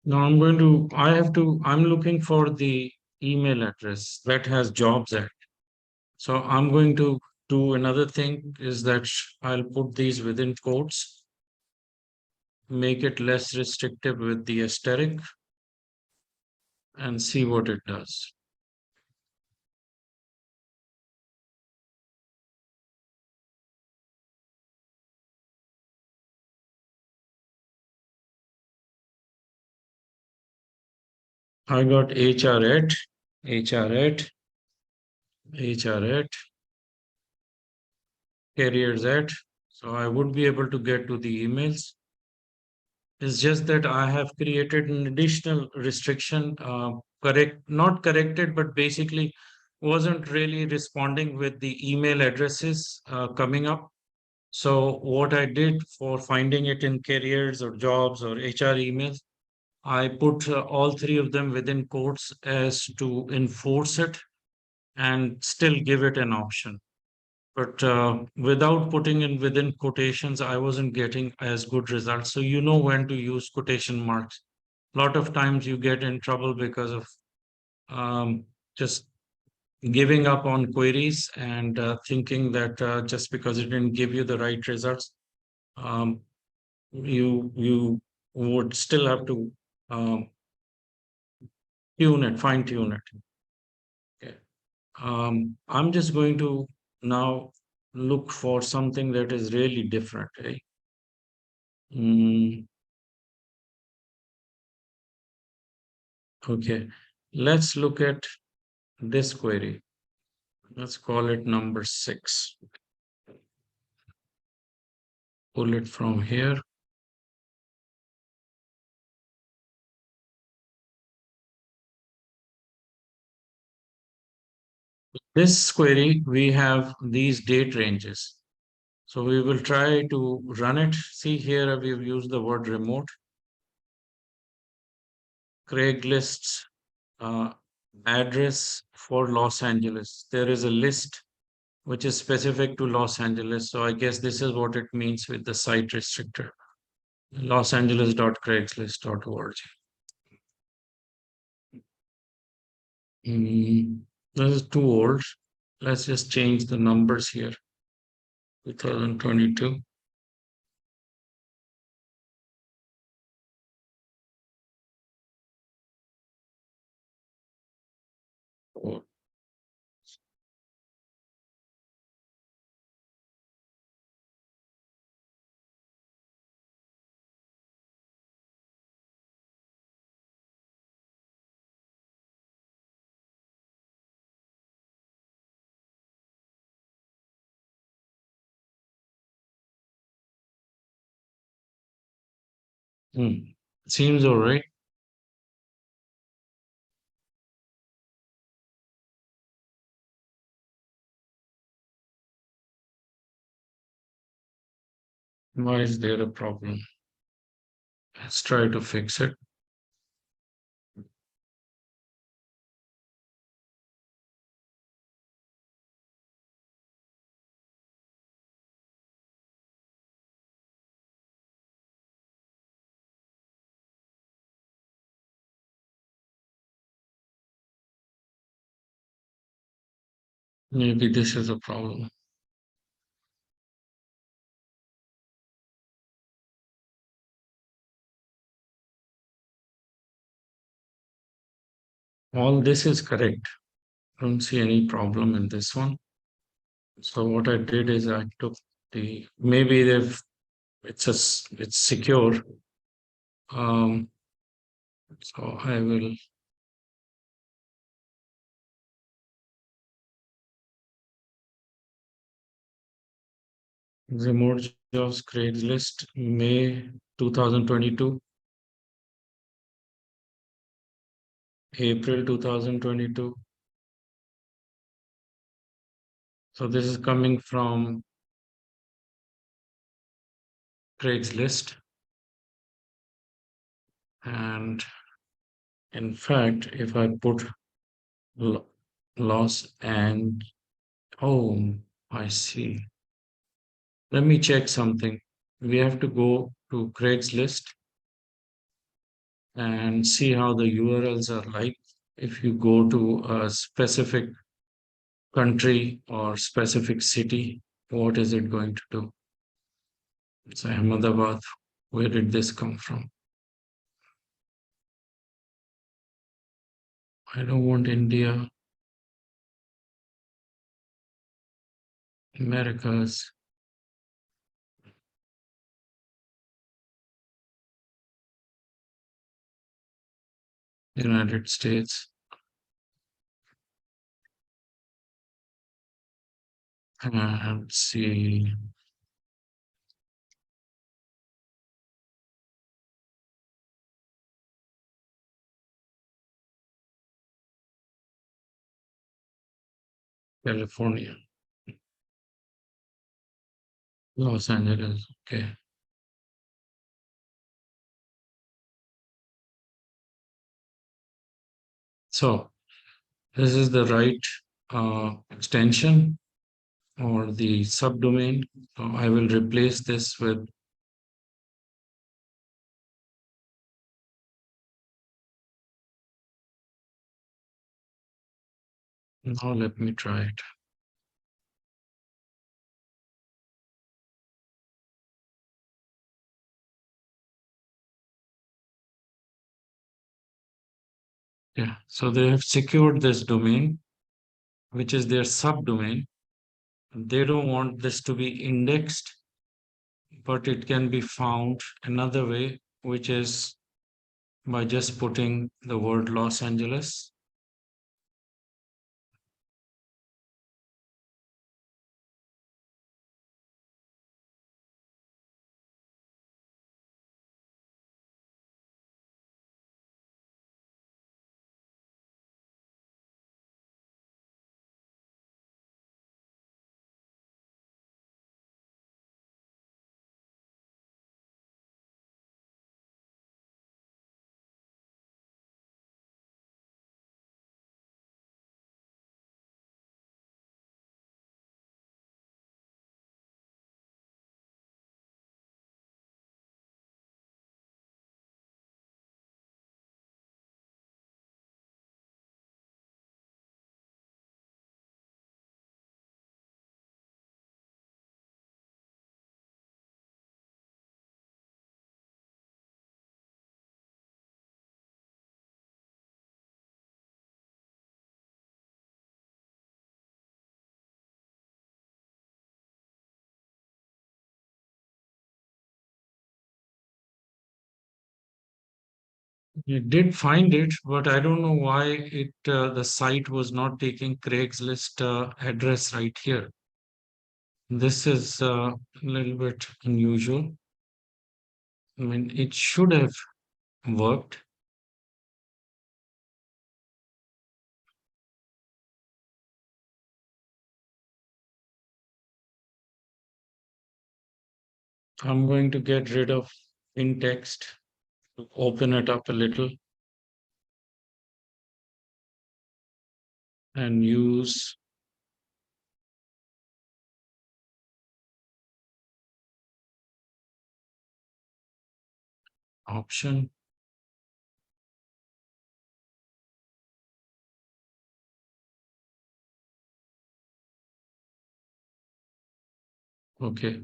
Now I'm looking for the email address that has jobs at. So I'm going to do another thing is that I'll put these within quotes, make it less restrictive with the asterisk and see what it does. I got HR at, HR at, HR at, careers at. So I would be able to get to the emails. It's just that I have created an additional restriction, not corrected, but basically wasn't really responding with the email addresses coming up. So what I did for finding it in careers or jobs or HR emails, I put all three of them within quotes as to enforce it and still give it an option. But without putting in within quotations, I wasn't getting as good results. So you know when to use quotation marks. A lot of times you get in trouble because of just giving up on queries and thinking that just because it didn't give you the right results, um, you would still have to um, fine tune it. Okay. I'm just going to now look for something that is really different. Eh? Mm, okay, let's look at this query. Let's call it number 6. Pull it from here. This query, we have these date ranges. So we will try to run it. See here, we've used the word remote. Craigslist's uh, address for Los Angeles. There is a list which is specific to Los Angeles. So I guess this is what it means with the site restrictor. losangeles.craigslist.org. This is too old. Let's just change the numbers here. 2022. Oh, seems all right. Why is there a problem? Let's try to fix it. Maybe this is a problem. All this is correct. I don't see any problem in this one. So what I did is I took maybe it's secure. Um, so I will remote jobs Craigslist May 2022, April 2022. So this is coming from Craigslist. And in fact, if I put loss and oh, I see. Let me check something. We have to go to Craigslist and see how the URLs are like. If you go to a specific country or specific city, what is it going to do? It's Ahmedabad. Where did this come from? I don't want India, Americas, United States. Let's see. California, Los Angeles. Okay. So this is the right extension or the subdomain. So I will replace this with, now let me try it. Yeah, so they have secured this domain, which is their subdomain. They don't want this to be indexed, but it can be found another way, which is by just putting the word Los Angeles. It did find it, but I don't know why the site was not taking Craigslist address right here. This is a little bit unusual. I mean, it should have worked. I'm going to get rid of in text, open it up a little, and use option. Okay.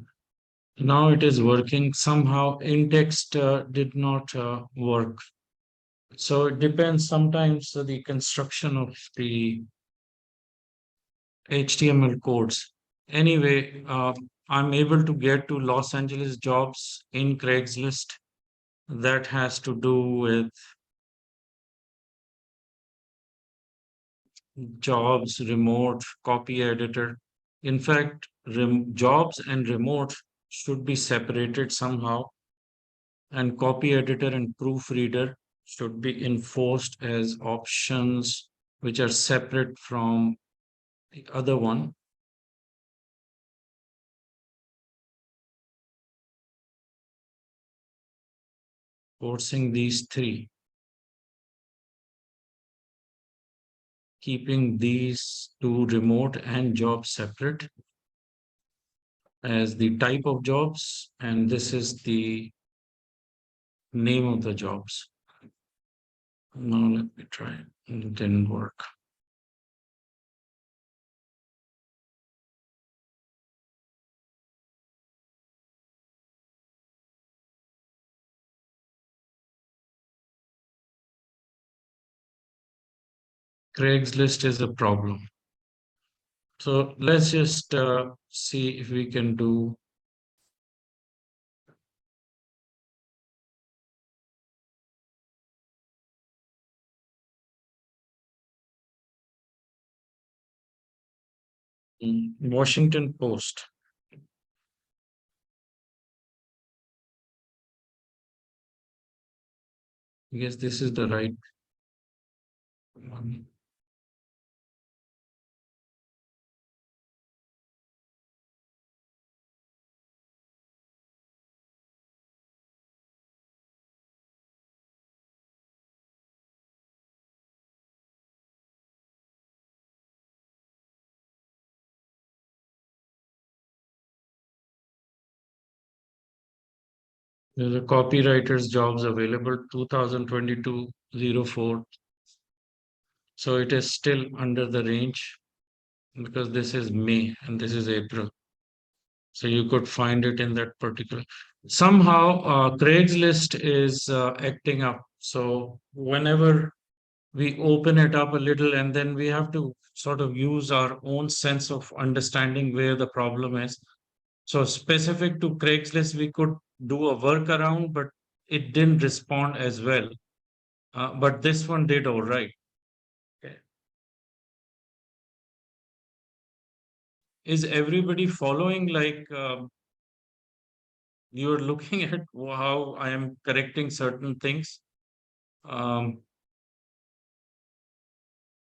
Now it is working. Somehow in text did not work. So it depends sometimes the construction of the HTML codes. Anyway, I'm able to get to Los Angeles jobs in Craigslist. That has to do with jobs, remote, copy editor. In fact, jobs and remote should be separated somehow, and copy editor and proofreader should be enforced as options which are separate from the other one. Forcing these three, keeping these two remote and job separate as the type of jobs, and this is the name of the jobs. Now let me try. It didn't work. Craigslist is a problem. So let's just see if we can do Washington Post. I guess this is the right one. There's a copywriter's jobs available 2022-04. So it is still under the range because this is May and this is April. So you could find it in that particular. Somehow, Craigslist is acting up. So whenever we open it up a little, and then we have to sort of use our own sense of understanding where the problem is. So specific to Craigslist, we could do a workaround, but it didn't respond as well. But this one did all right. Okay. Is everybody following? Like you're looking at how I am correcting certain things. Um,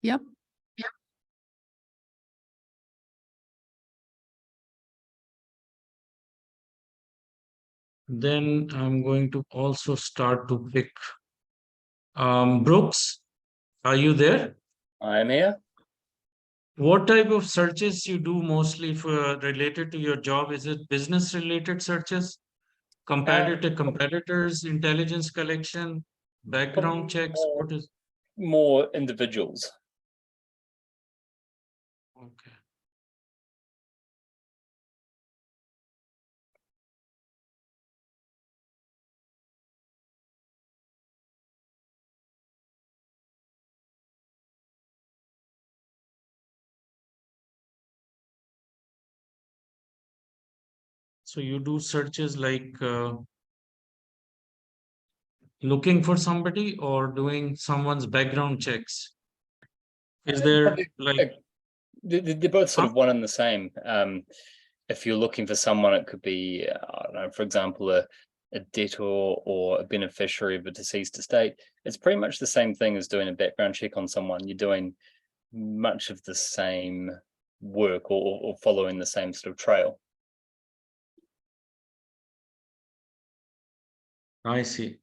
Yep. then I'm going to also start to pick. Brooks, are you there? I'm here. What type of searches you do mostly for related to your job? Is it business related searches, competitors, intelligence collection, background Probably checks? What is? more individuals. Okay. So you do searches like looking for somebody or doing someone's background checks? Is there Probably, like, they're both sort huh? of one and the same. If you're looking for someone, it could be, I don't know, for example, a debtor or a beneficiary of a deceased estate. It's pretty much the same thing as doing a background check on someone. You're doing much of the same work or following the same sort of trail. I see.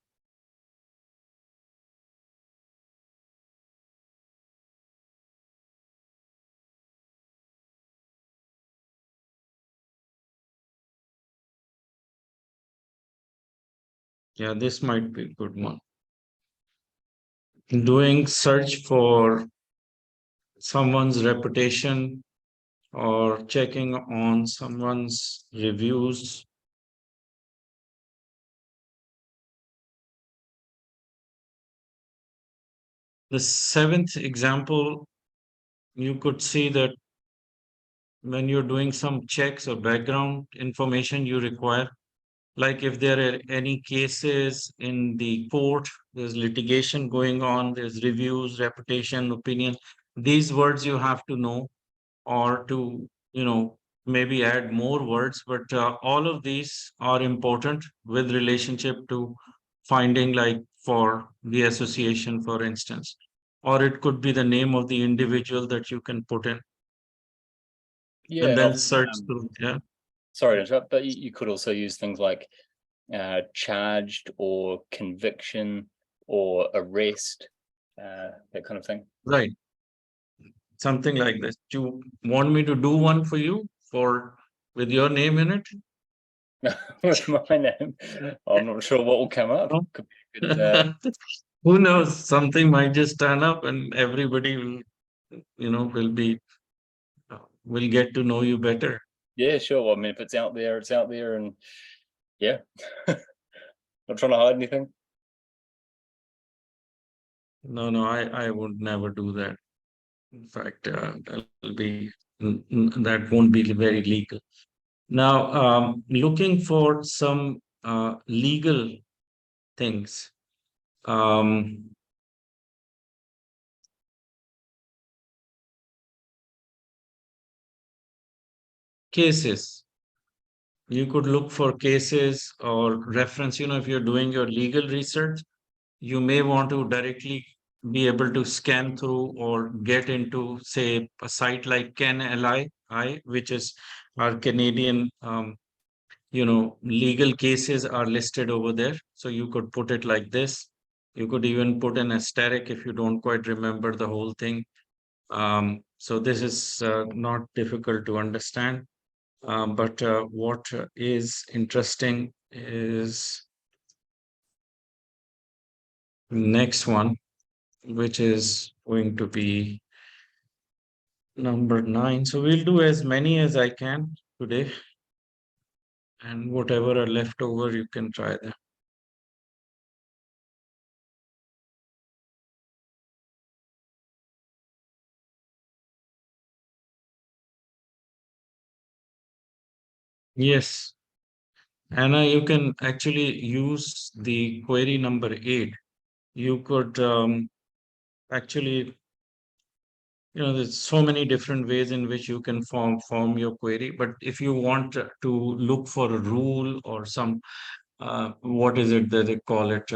Yeah, this might be a good one. Doing search for someone's reputation or checking on someone's reviews. The seventh example, you could see that when you're doing some checks or background information you require, like if there are any cases in the court, there's litigation going on, there's reviews, reputation, opinion, these words you have to know, or to, maybe add more words, but all of these are important with relationship to finding, like for the association, for instance, or it could be the name of the individual that you can put in Yeah, and and then often, search through. Yeah. sorry to interrupt, but you could also use things like charged or conviction or arrest, that kind of thing. Right. Something like this. Do you want me to do one for you for with your name in it? With my name, I'm not sure what will come up. No? Could be a good, Who knows? Something might just turn up and everybody will, will be, will get to know you better. yeah, sure. I mean, if it's out there, it's out there, and yeah, not trying to hide anything. No, I would never do that. In fact, that won't be very legal. Now, looking for some legal things. Um, Cases. You could look for cases or reference, if you're doing your legal research, you may want to directly be able to scan through or get into, say, a site like CanLI, which is our Canadian, legal cases are listed over there. So you could put it like this. You could even put an asterisk if you don't quite remember the whole thing. So this is not difficult to understand. But what is interesting is next one, which is going to be number 9. So we'll do as many as I can today, and whatever are left over, you can try them. Yes, Anna, you can actually use the query number 8. You could actually, there's so many different ways in which you can form your query. But if you want to look for a rule or some, what is it that they call it?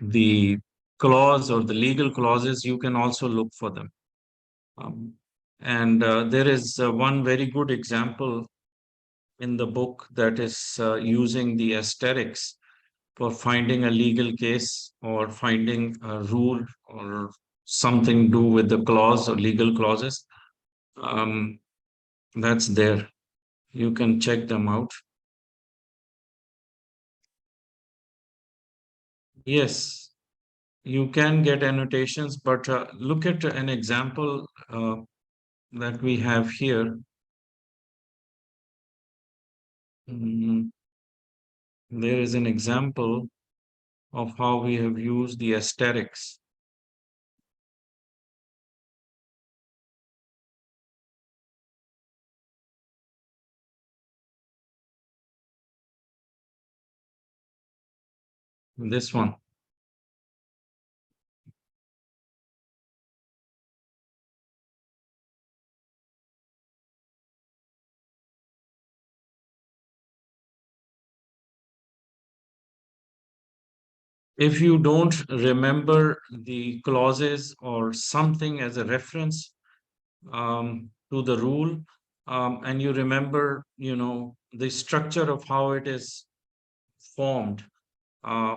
The clause or the legal clauses, you can also look for them. Um, and there is one very good example in the book that is using the asterisks for finding a legal case or finding a rule or something do with the clause or legal clauses. Um, that's there. You can check them out. Yes, you can get annotations, but look at an example that we have here. Mm, there is an example of how we have used the asterisks. This one. If you don't remember the clauses or something as a reference to the rule, and you remember, the structure of how it is formed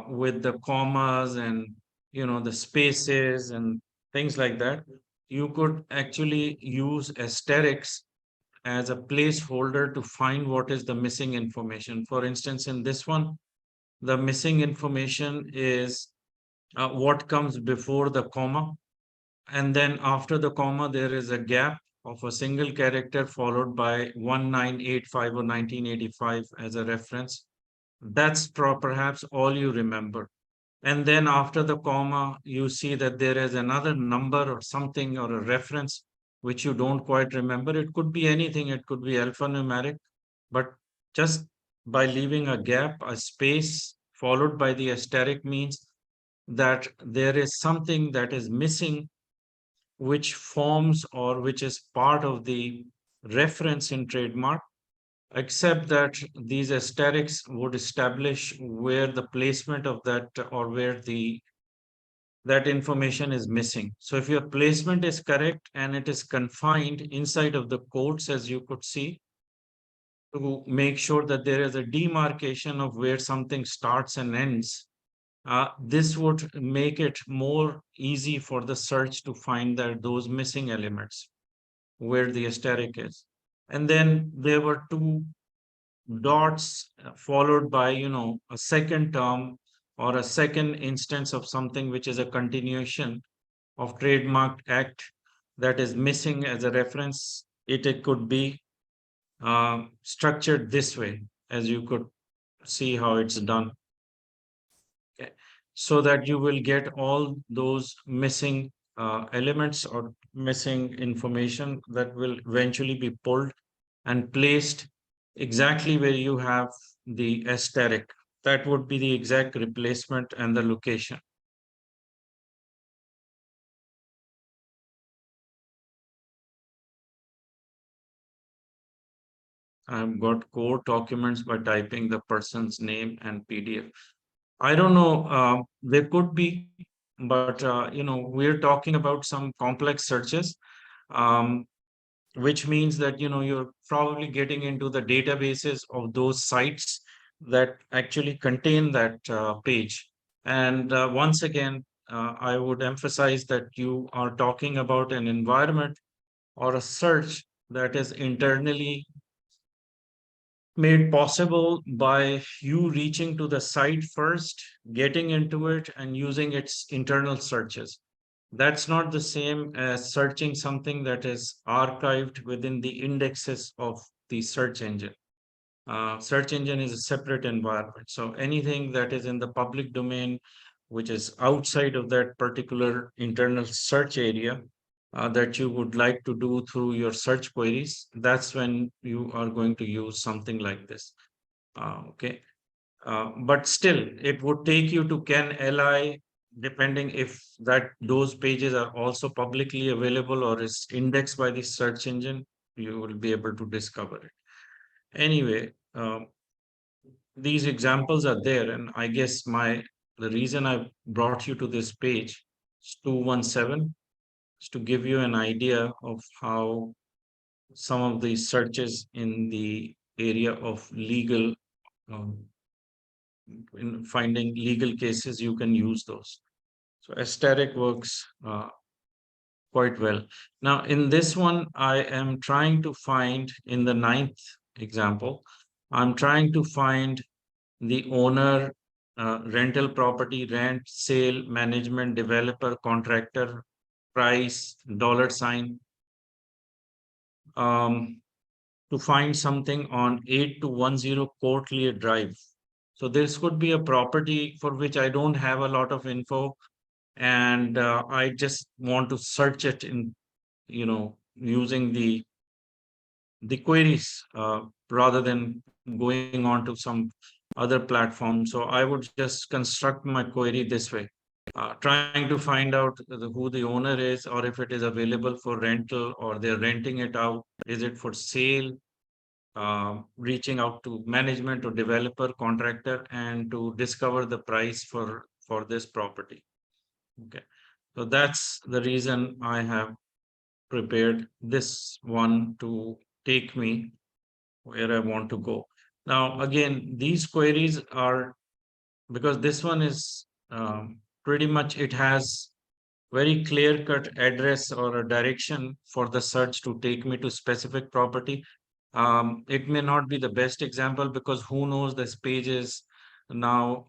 with the commas and, the spaces and things like that, you could actually use asterisks as a placeholder to find what is the missing information. For instance, in this one, the missing information is what comes before the comma. And then after the comma, there is a gap of a single character followed by 1985 or 1985 as a reference. That's perhaps all you remember. And then after the comma, you see that there is another number or something or a reference which you don't quite remember. It could be anything, it could be alphanumeric, but just by leaving a gap, a space followed by the asterisk means that there is something that is missing, which forms or which is part of the reference in trademark, except that these asterisks would establish where the placement of that or where the that information is missing. So if your placement is correct and it is confined inside of the quotes, as you could see, to make sure that there is a demarcation of where something starts and ends, this would make it more easy for the search to find that those missing elements where the asterisk is. And then there were two dots followed by, a second term or a second instance of something which is a continuation of trademark act that is missing as a reference. It could be structured this way, as you could see how it's done. Okay. So that you will get all those missing elements or missing information that will eventually be pulled and placed exactly where you have the asterisk. That would be the exact replacement and the location. I've got core documents by typing the person's name and PDF. I don't know, there could be, but we're talking about some complex searches, um, which means that you're probably getting into the databases of those sites that actually contain that page. And once again, I would emphasize that you are talking about an environment or a search that is internally made possible by you reaching to the site first, getting into it, and using its internal searches. That's not the same as searching something that is archived within the indexes of the search engine. Search engine is a separate environment. So anything that is in the public domain, which is outside of that particular internal search area, that you would like to do through your search queries, that's when you are going to use something like this. Okay. But still, it would take you to Can Li, depending if that those pages are also publicly available or is indexed by the search engine, you will be able to discover it. Anyway, these examples are there, and I guess the reason I brought you to this page, 217, is to give you an idea of how some of the searches in the area of legal, um, in finding legal cases, you can use those. So aesthetic works quite well. Now, in this one, I am trying to find, in the ninth example, I'm trying to find the owner, rental property, rent, sale, management, developer, contractor, price, dollar sign, um, to find something on 8210 Courtlier Drive. So this could be a property for which I don't have a lot of info, and I just want to search it in, using the queries, rather than going on to some other platform. So I would just construct my query this way, trying to find out who the owner is, or if it is available for rental, or they're renting it out. Is it for sale? Reaching out to management or developer, contractor, and to discover the price for this property. Okay, so that's the reason I have prepared this one to take me where I want to go. Now, again, these queries are, because this one is, pretty much, it has very clear cut address or a direction for the search to take me to specific property. It may not be the best example, because who knows, this page is now,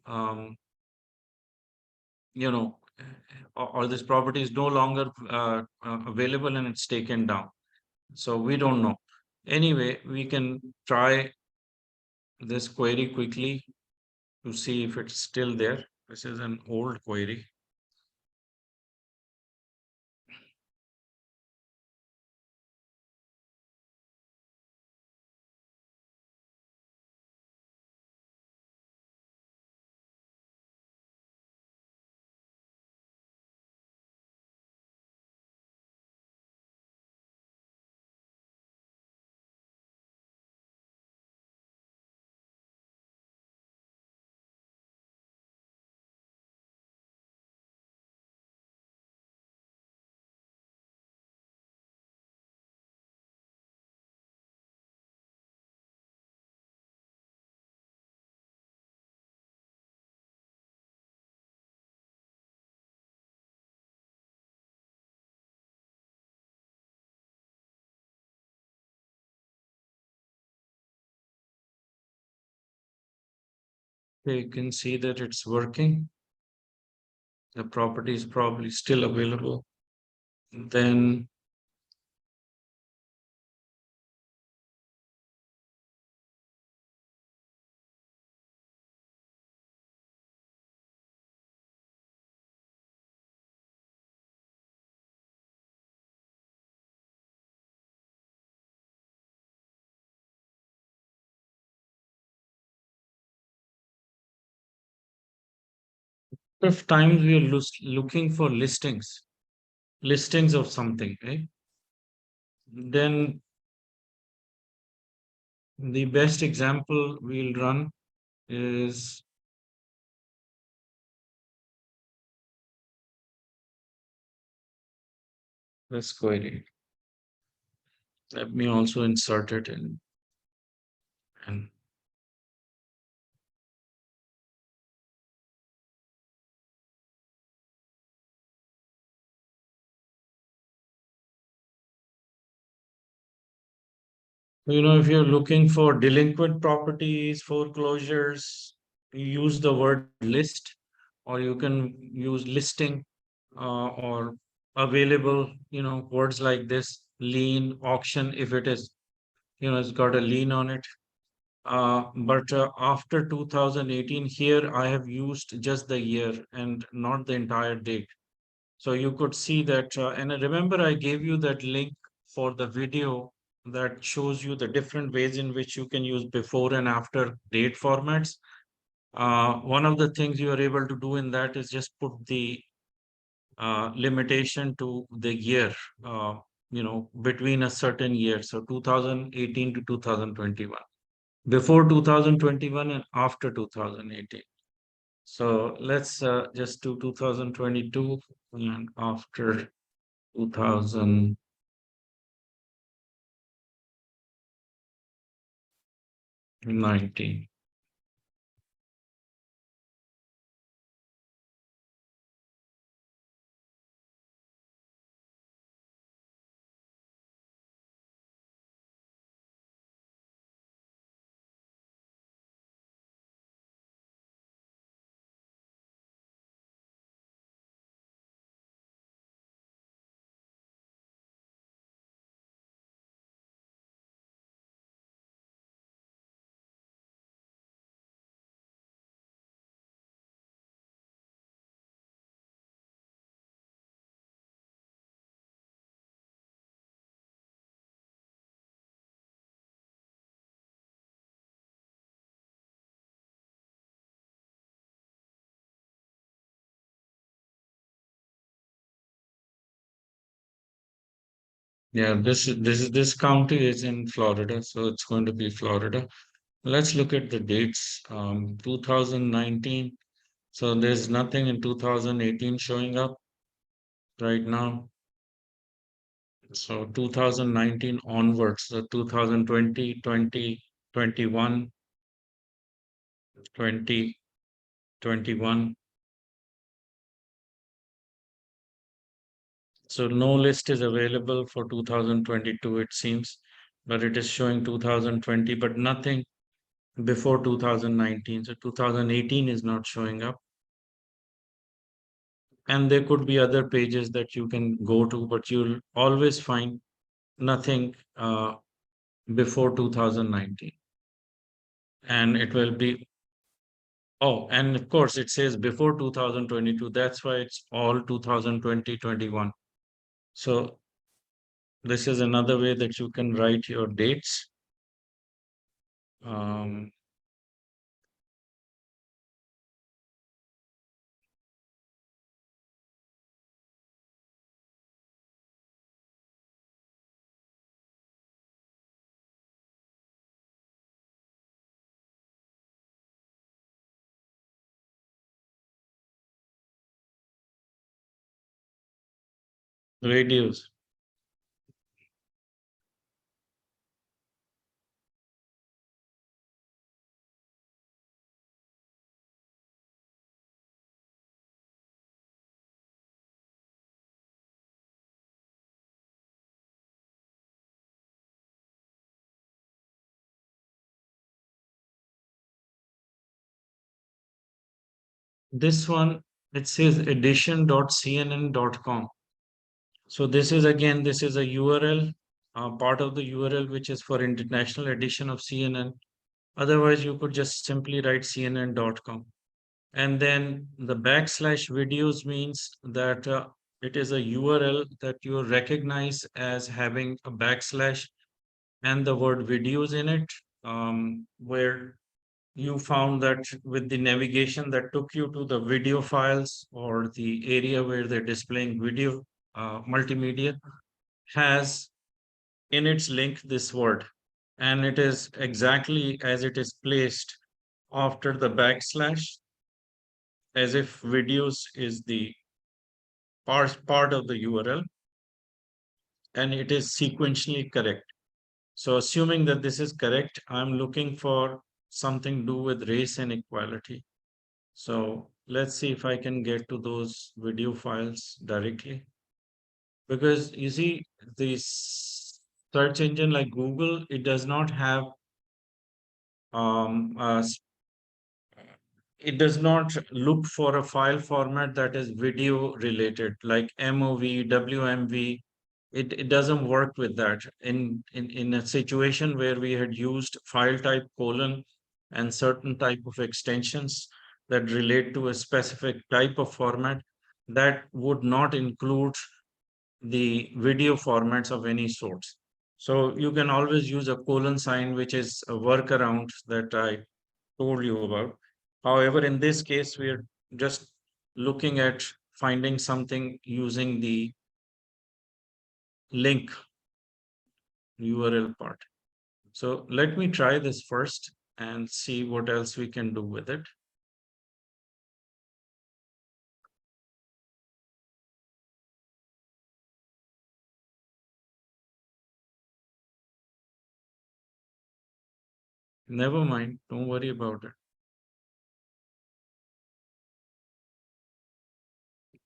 you know, or this property is no longer available and it's taken down. So we don't know. Anyway, we can try this query quickly to see if it's still there. This is an old query. You can see that it's working. The property is probably still available. Then of times we are looking for listings of something, right? Then the best example we'll run is this query. Let me also insert it in, and If you're looking for delinquent properties, foreclosures, you use the word list, or you can use listing, or available, words like this, lien, auction, if it is, it's got a lien on it. But after 2018, here I have used just the year and not the entire date. So you could see that, and remember, I gave you that link for the video that shows you the different ways in which you can use before and after date formats. One of the things you are able to do in that is just put the limitation to the year, between a certain year. So 2018 to 2021, before 2021 and after 2018. So let's just do 2022 and after 2019. Yeah, this county is in Florida, so it's going to be Florida. Let's look at the dates. 2019. So there's nothing in 2018 showing up right now. So 2019 onwards, so 2020, 20, 21, 20, 21. So no list is available for 2022, it seems, but it is showing 2020, but nothing before 2019. So 2018 is not showing up. And there could be other pages that you can go to, but you'll always find nothing before 2019. And it will be, oh, and of course it says before 2022. That's why it's all 2020, 21. So this is another way that you can write your dates. Um, Radios. This one, it says edition.cnn.com. So this is again, this is a URL, part of the URL, which is for international edition of CNN. Otherwise, you could just simply write cnn.com. And then the backslash videos means that it is a URL that you recognize as having a backslash and the word videos in it, where you found that with the navigation that took you to the video files or the area where they're displaying video, multimedia, has in its link this word. And it is exactly as it is placed after the backslash, as if videos is the part of the URL, and it is sequentially correct. So assuming that this is correct, I'm looking for something to do with race and equality. So let's see if I can get to those video files directly. Because you see, this search engine like Google, it does not have um, uh, s- it does not look for a file format that is video related, like MOV, WMV. It doesn't work with that. In a situation where we had used file type colon and certain type of extensions that relate to a specific type of format, that would not include the video formats of any sorts. So you can always use a colon sign, which is a workaround that I told you about. However, in this case, we are just looking at finding something using the link URL part. So let me try this first and see what else we can do with it. Never mind, don't worry about it.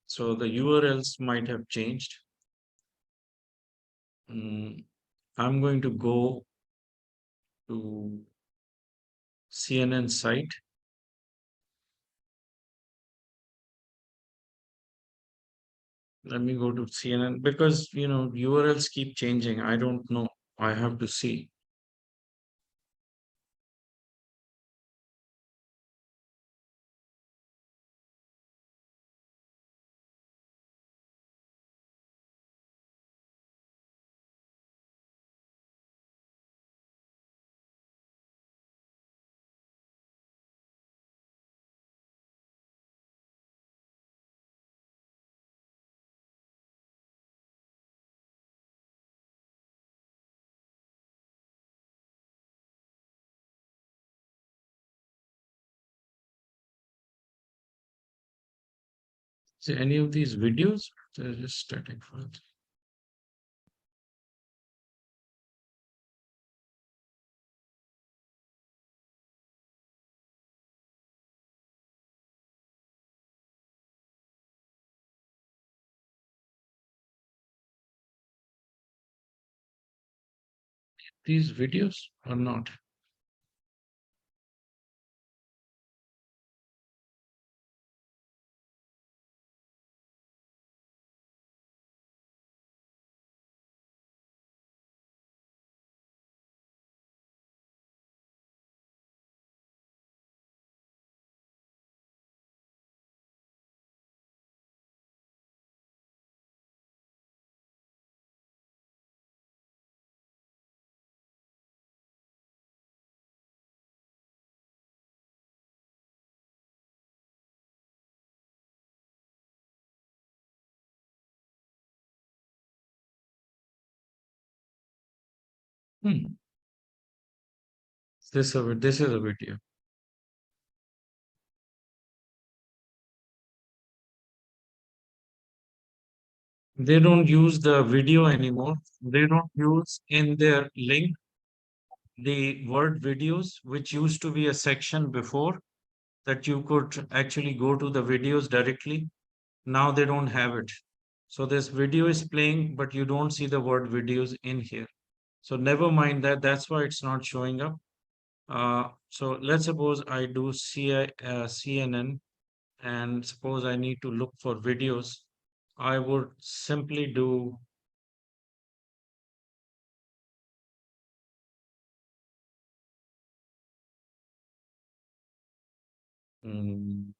So the URLs might have changed. I'm going to go to CNN site. Let me go to CNN because URLs keep changing. I don't know. I have to see. See any of these videos? They're just static files. These videos or not? Hmm. This is a video. They don't use the video anymore. They don't use in their link the word videos, which used to be a section before that you could actually go to the videos directly. Now they don't have it. So this video is playing, but you don't see the word videos in here. So never mind that. That's why it's not showing up. So let's suppose I do CNN and suppose I need to look for videos. I would simply do mm,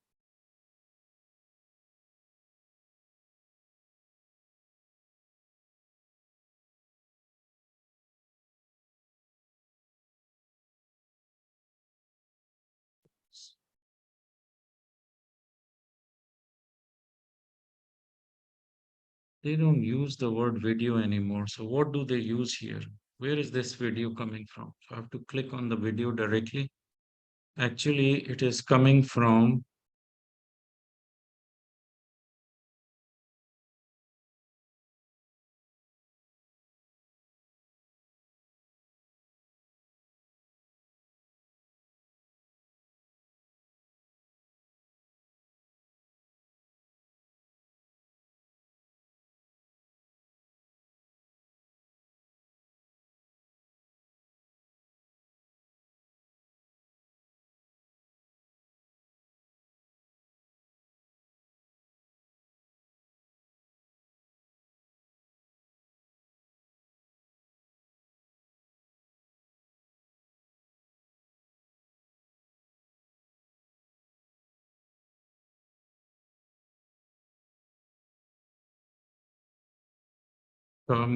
they don't use the word video anymore. So what do they use here? Where is this video coming from? So I have to click on the video directly. Actually, it is coming from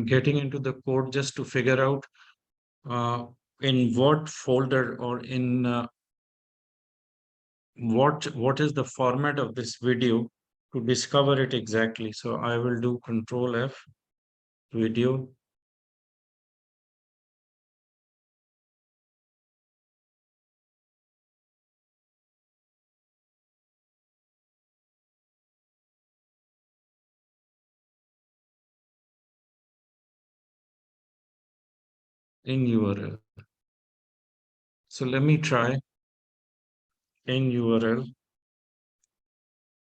getting into the code just to figure out in what folder or in what is the format of this video to discover it exactly. So I will do Control F, video. In URL. So let me try in URL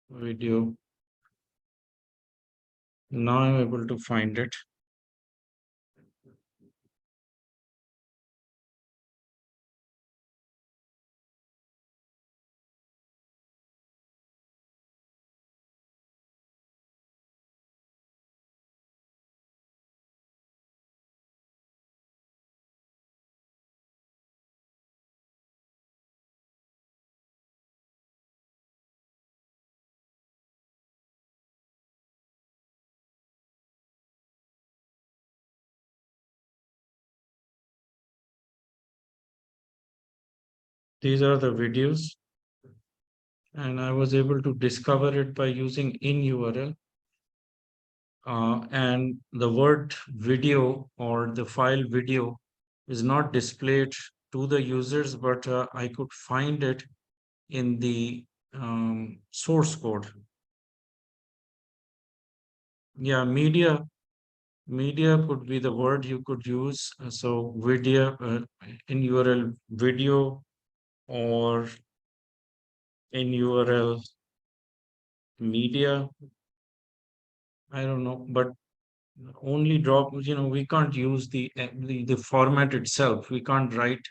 video. Now I'm able to find it. These are the videos, and I was able to discover it by using in URL. And the word video or the file video is not displayed to the users, but I could find it in the source code. Yeah, media could be the word you could use. So video in URL video, or in URL media. I don't know, but only drop, we can't use the format itself. We can't write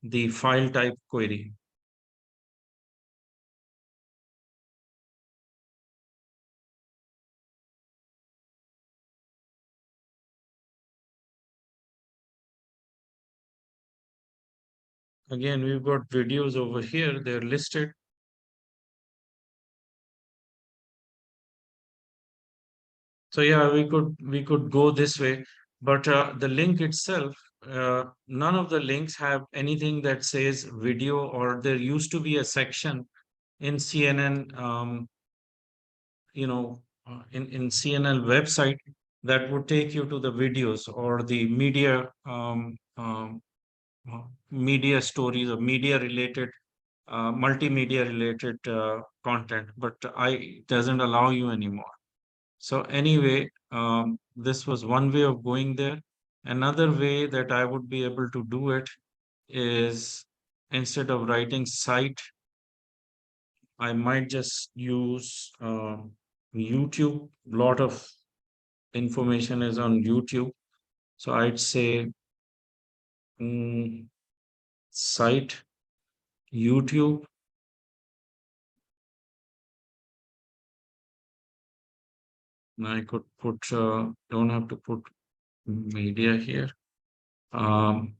the file type query. Again, we've got videos over here, they're listed. So yeah, we could go this way, but the link itself, none of the links have anything that says video, or there used to be a section in CNN, in CNN website that would take you to the videos or the media, media stories or media related, multimedia related content, but it doesn't allow you anymore. So anyway, this was one way of going there. Another way that I would be able to do it is, instead of writing site, I might just use YouTube. A lot of information is on YouTube. So I'd say site YouTube. And I could put, don't have to put media here. Um,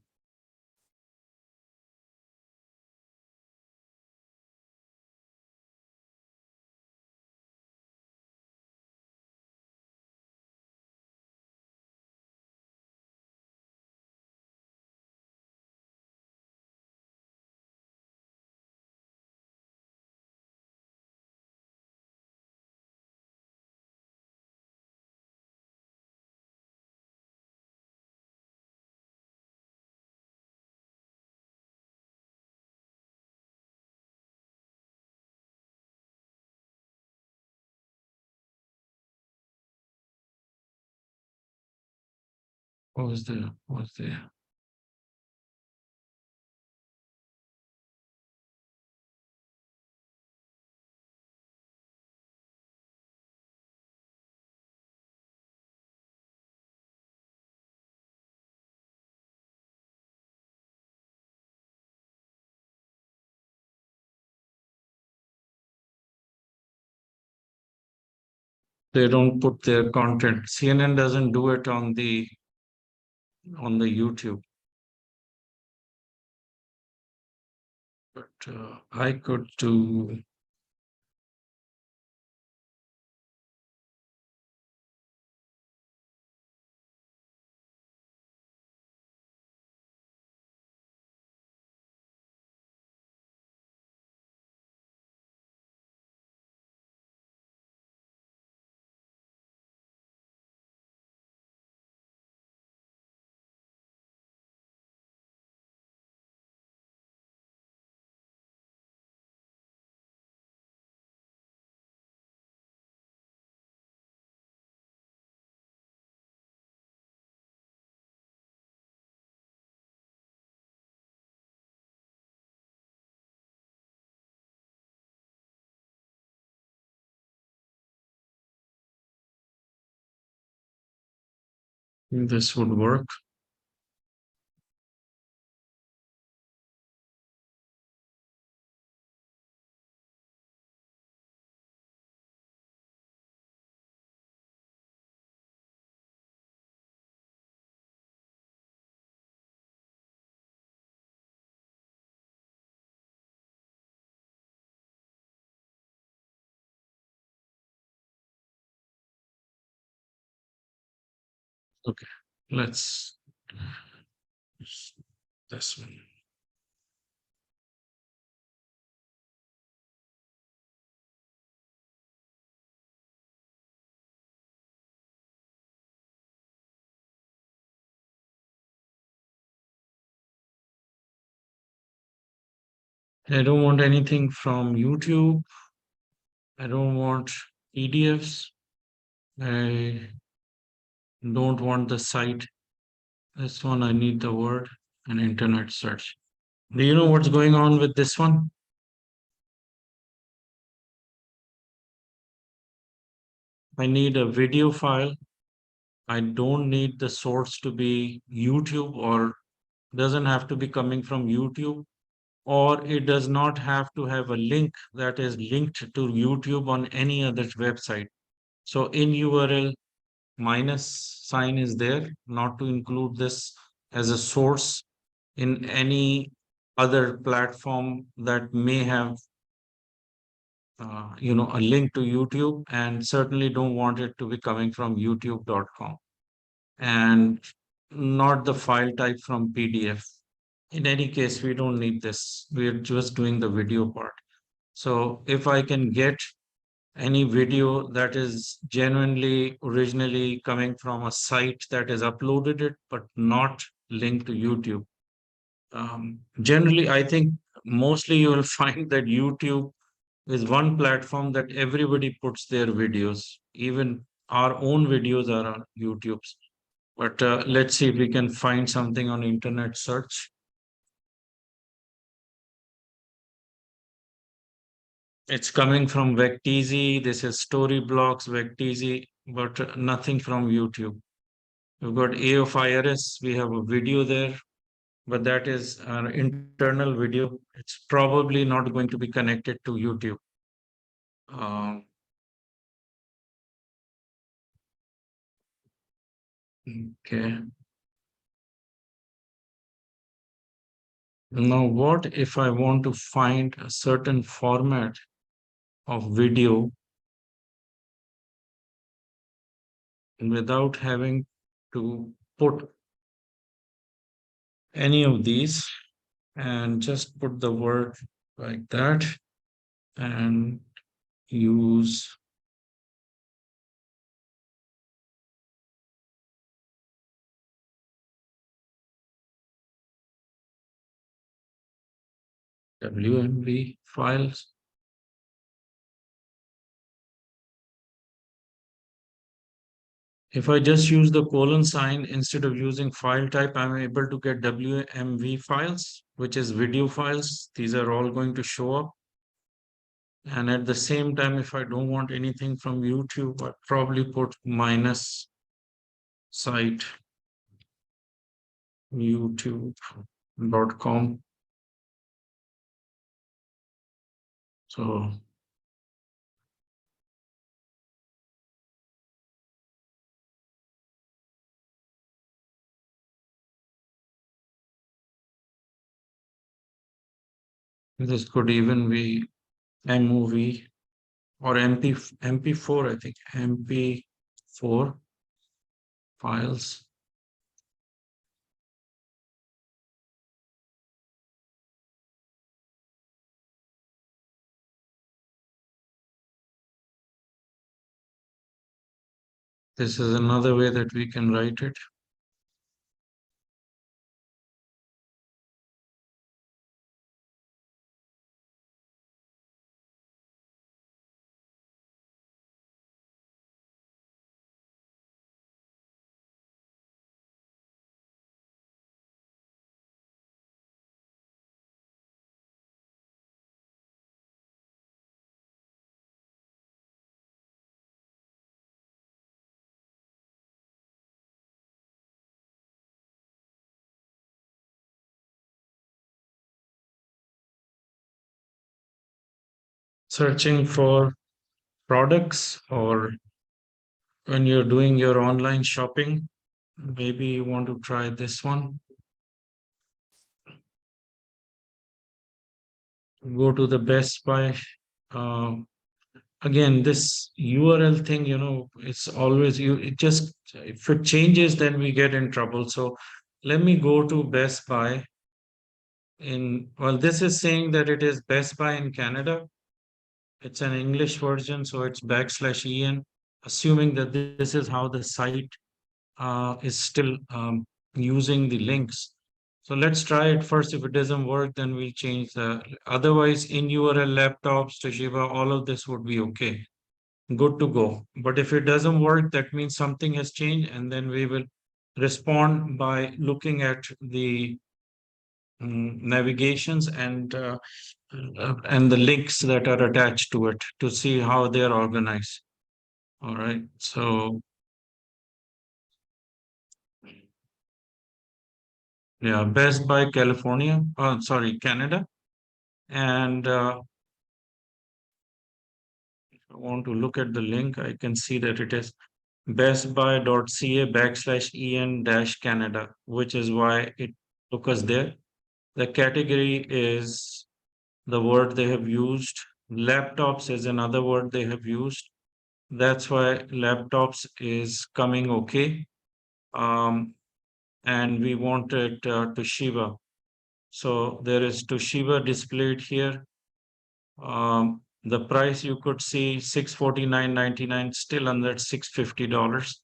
what was there? What was there? They don't put their content. CNN doesn't do it on the YouTube. But I could do. This would work. Okay, let's this one. I don't want anything from YouTube. I don't want PDFs. I don't want the site. This one, I need the word and internet search. Do you know what's going on with this one? I need a video file. I don't need the source to be YouTube, or doesn't have to be coming from YouTube, or it does not have to have a link that is linked to YouTube on any other website. So in URL, minus sign is there, not to include this as a source in any other platform that may have a link to YouTube, and certainly don't want it to be coming from youtube.com, and not the file type from PDF. In any case, we don't need this. We're just doing the video part. So if I can get any video that is genuinely originally coming from a site that has uploaded it, but not linked to YouTube. Generally, I think mostly you will find that YouTube is one platform that everybody puts their videos. Even our own videos are on YouTube. But let's see if we can find something on internet search. It's coming from Vecteezy. This is Storyblocks, Vecteezy, but nothing from YouTube. We've got AOFIRS. We have a video there, but that is an internal video. It's probably not going to be connected to YouTube. Um, okay. Now, what if I want to find a certain format of video without having to put any of these, and just put the word like that and use WMV files. If I just use the colon sign instead of using file type, I'm able to get WMV files, which is video files. These are all going to show up. And at the same time, if I don't want anything from YouTube, I probably put minus site youtube.com. So this could even be MOV or MP4, I think MP4 files. This is another way that we can write it. Searching for products, or when you're doing your online shopping, maybe you want to try this one. Go to the Best Buy. Uh, Again, this URL thing, it's always it just, if it changes, then we get in trouble. So let me go to Best Buy well, this is saying that it is Best Buy in Canada. It's an English version, so it's \en, assuming that this is how the site is still using the links. So let's try it first. If it doesn't work, then we'll change otherwise in URL, laptops, Toshiba, all of this would be okay. Good to go. But if it doesn't work, that means something has changed, and then we will respond by looking at the navigations and the links that are attached to it to see how they are organized. All right. So yeah, Best Buy California. Oh, sorry, Canada. And if I want to look at the link, I can see that it is bestbuy.ca /en-Canada, which is why it took us there. The category is the word they have used. Laptops is another word they have used. That's why laptops is coming okay. And we wanted Toshiba. So there is Toshiba displayed here. The price you could see $649.99, still under $650.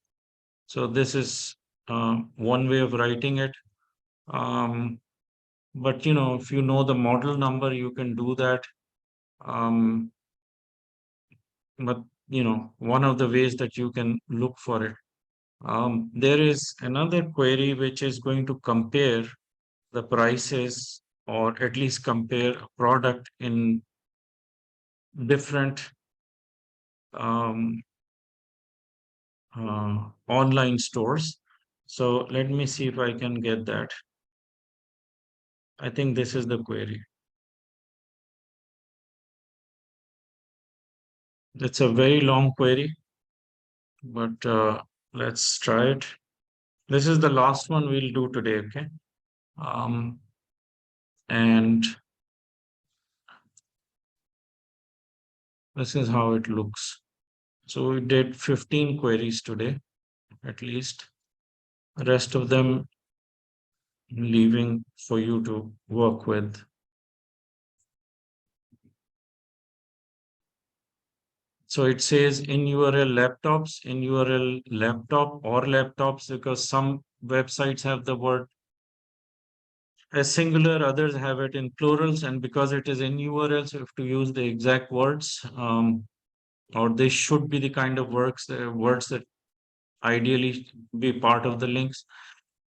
So this is one way of writing it. But if you know the model number, you can do that. Um, but one of the ways that you can look for it. There is another query which is going to compare the prices, or at least compare a product in different um, online stores. So let me see if I can get that. I think this is the query. It's a very long query, but let's try it. This is the last one we'll do today, okay? And this is how it looks. So we did 15 queries today, at least. The rest of them leaving for you to work with. So it says in URL laptops, in URL laptop or laptops, because some websites have the word as singular, others have it in plurals, and because it is in URLs, you have to use the exact words, or they should be the kind of words that ideally be part of the links.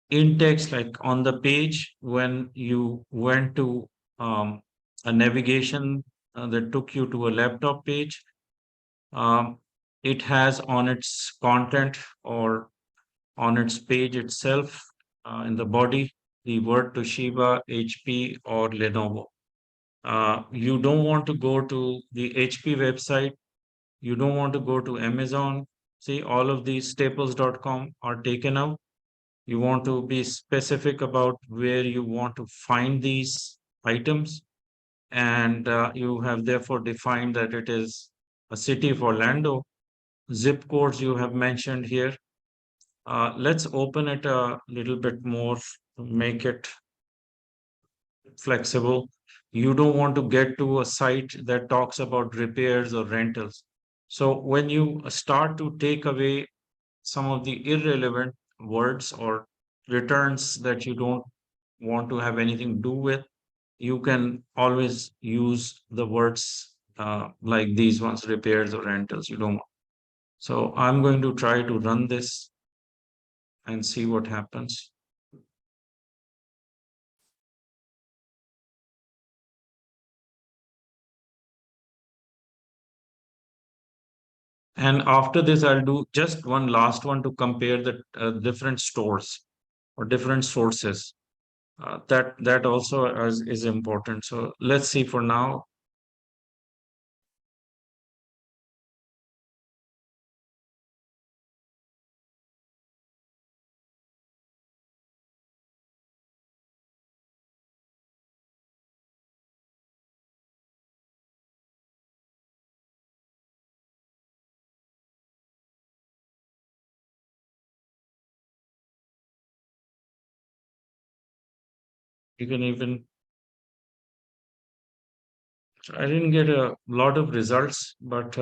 In text, like on the page, when you went to a navigation that took you to a laptop page, um, it has on its content or on its page itself, in the body, the word Toshiba, HP, or Lenovo. You don't want to go to the HP website. You don't want to go to Amazon. See, all of these staples.com are taken out. You want to be specific about where you want to find these items. And you have therefore defined that it is a city of Orlando. Zip codes you have mentioned here. Let's open it a little bit more to make it flexible. You don't want to get to a site that talks about repairs or rentals. So when you start to take away some of the irrelevant words or returns that you don't want to have anything to do with, you can always use the words like these ones, repairs or rentals. You don't want. So I'm going to try to run this and see what happens. And after this, I'll do just one last one to compare the different stores or different sources. That also is important. So let's see for now. You can even, I didn't get a lot of results, but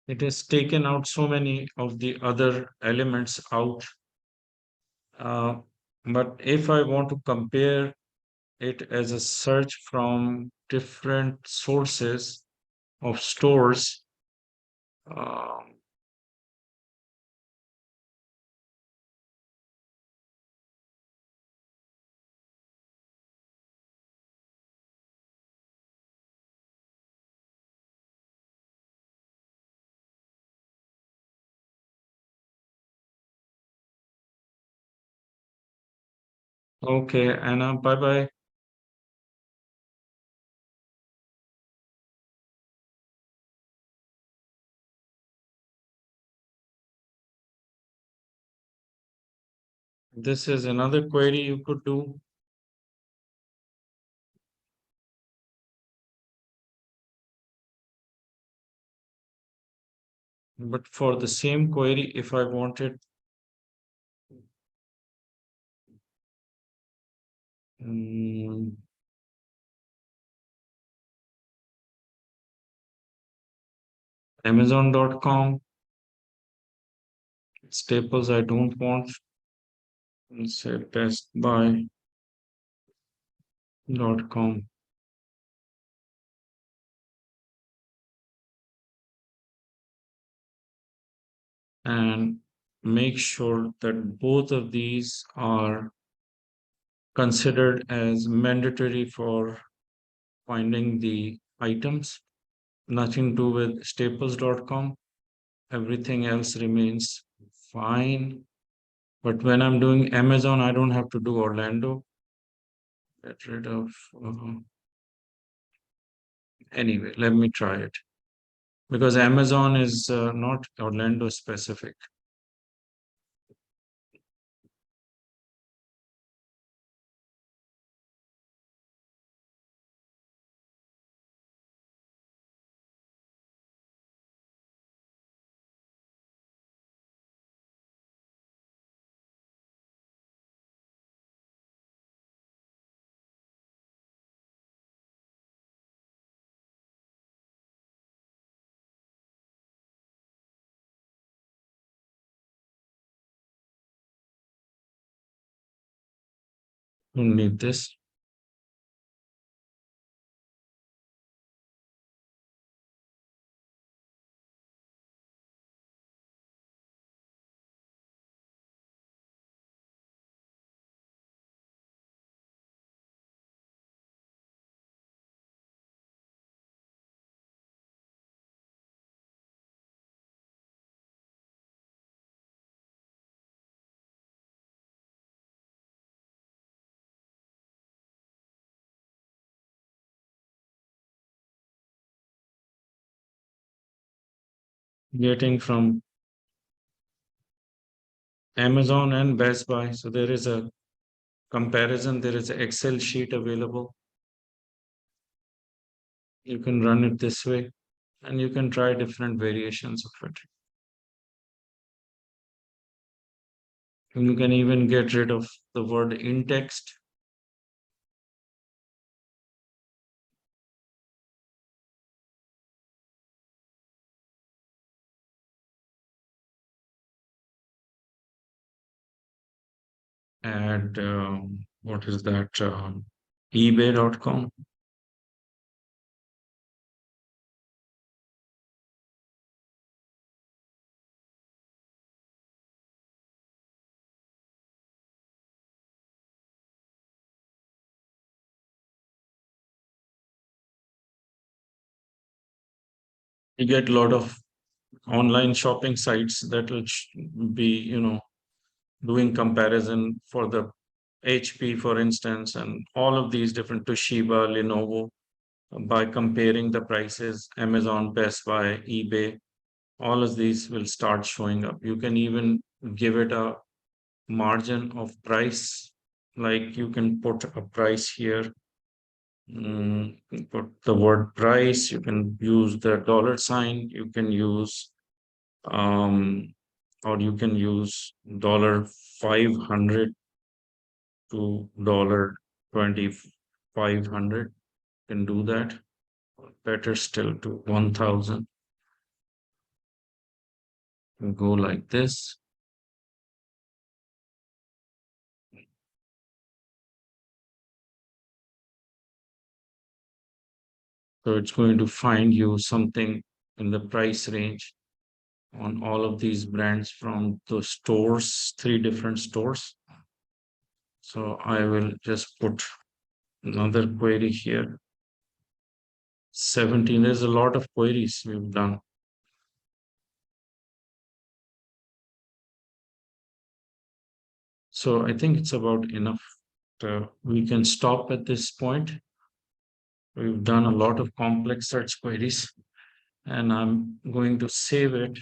it has taken out so many of the other elements out. Uh, but if I want to compare it as a search from different sources of stores, um, okay, Anna, bye bye. This is another query you could do. But for the same query, if I wanted mm, Amazon.com, staples I don't want, let's say bestbuy.com, and make sure that both of these are considered as mandatory for finding the items. Nothing to do with staples.com. Everything else remains fine. But when I'm doing Amazon, I don't have to do Orlando. Get rid of. Anyway, let me try it because Amazon is not Orlando specific. Don't need this. Getting from Amazon and Best Buy. So there is a comparison. There is an Excel sheet available. You can run it this way and you can try different variations of it. And you can even get rid of the word in text. Add, what is that? eBay.com. You get a lot of online shopping sites that will be, doing comparison for the HP, for instance, and all of these different Toshiba, Lenovo, by comparing the prices, Amazon, Best Buy, eBay, all of these will start showing up. You can even give it a margin of price, like you can put a price here. Put the word price, you can use the dollar sign, you can use um, or you can use $500 to $2,500. Can do that. Better still to 1,000. Go like this. So it's going to find you something in the price range on all of these brands from the stores, 3 different stores. So I will just put another query here. 17, there's a lot of queries we've done. So I think it's about enough. We can stop at this point. We've done a lot of complex search queries, and I'm going to save it.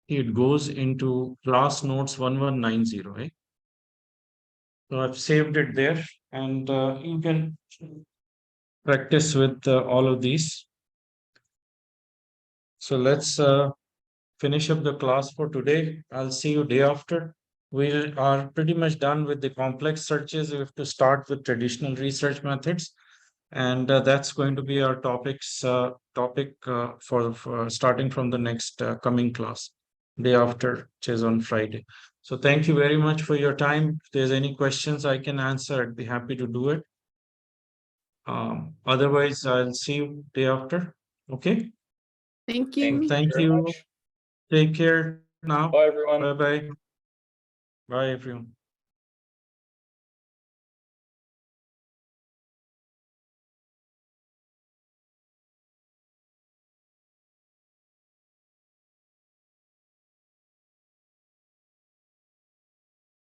It goes into class notes 1190, right? So I've saved it there, and you can practice with all of these. So let's finish up the class for today. I'll see you day after. We are pretty much done with the complex searches. We have to start with traditional research methods, and that's going to be our topic for starting from the next coming class, day after, which is on Friday. So thank you very much for your time. If there's any questions I can answer, I'd be happy to do it. Otherwise, I'll see you day after. Okay. Thank you. Thank very you. much. Take care now. Bye, everyone. Bye bye. Bye, everyone.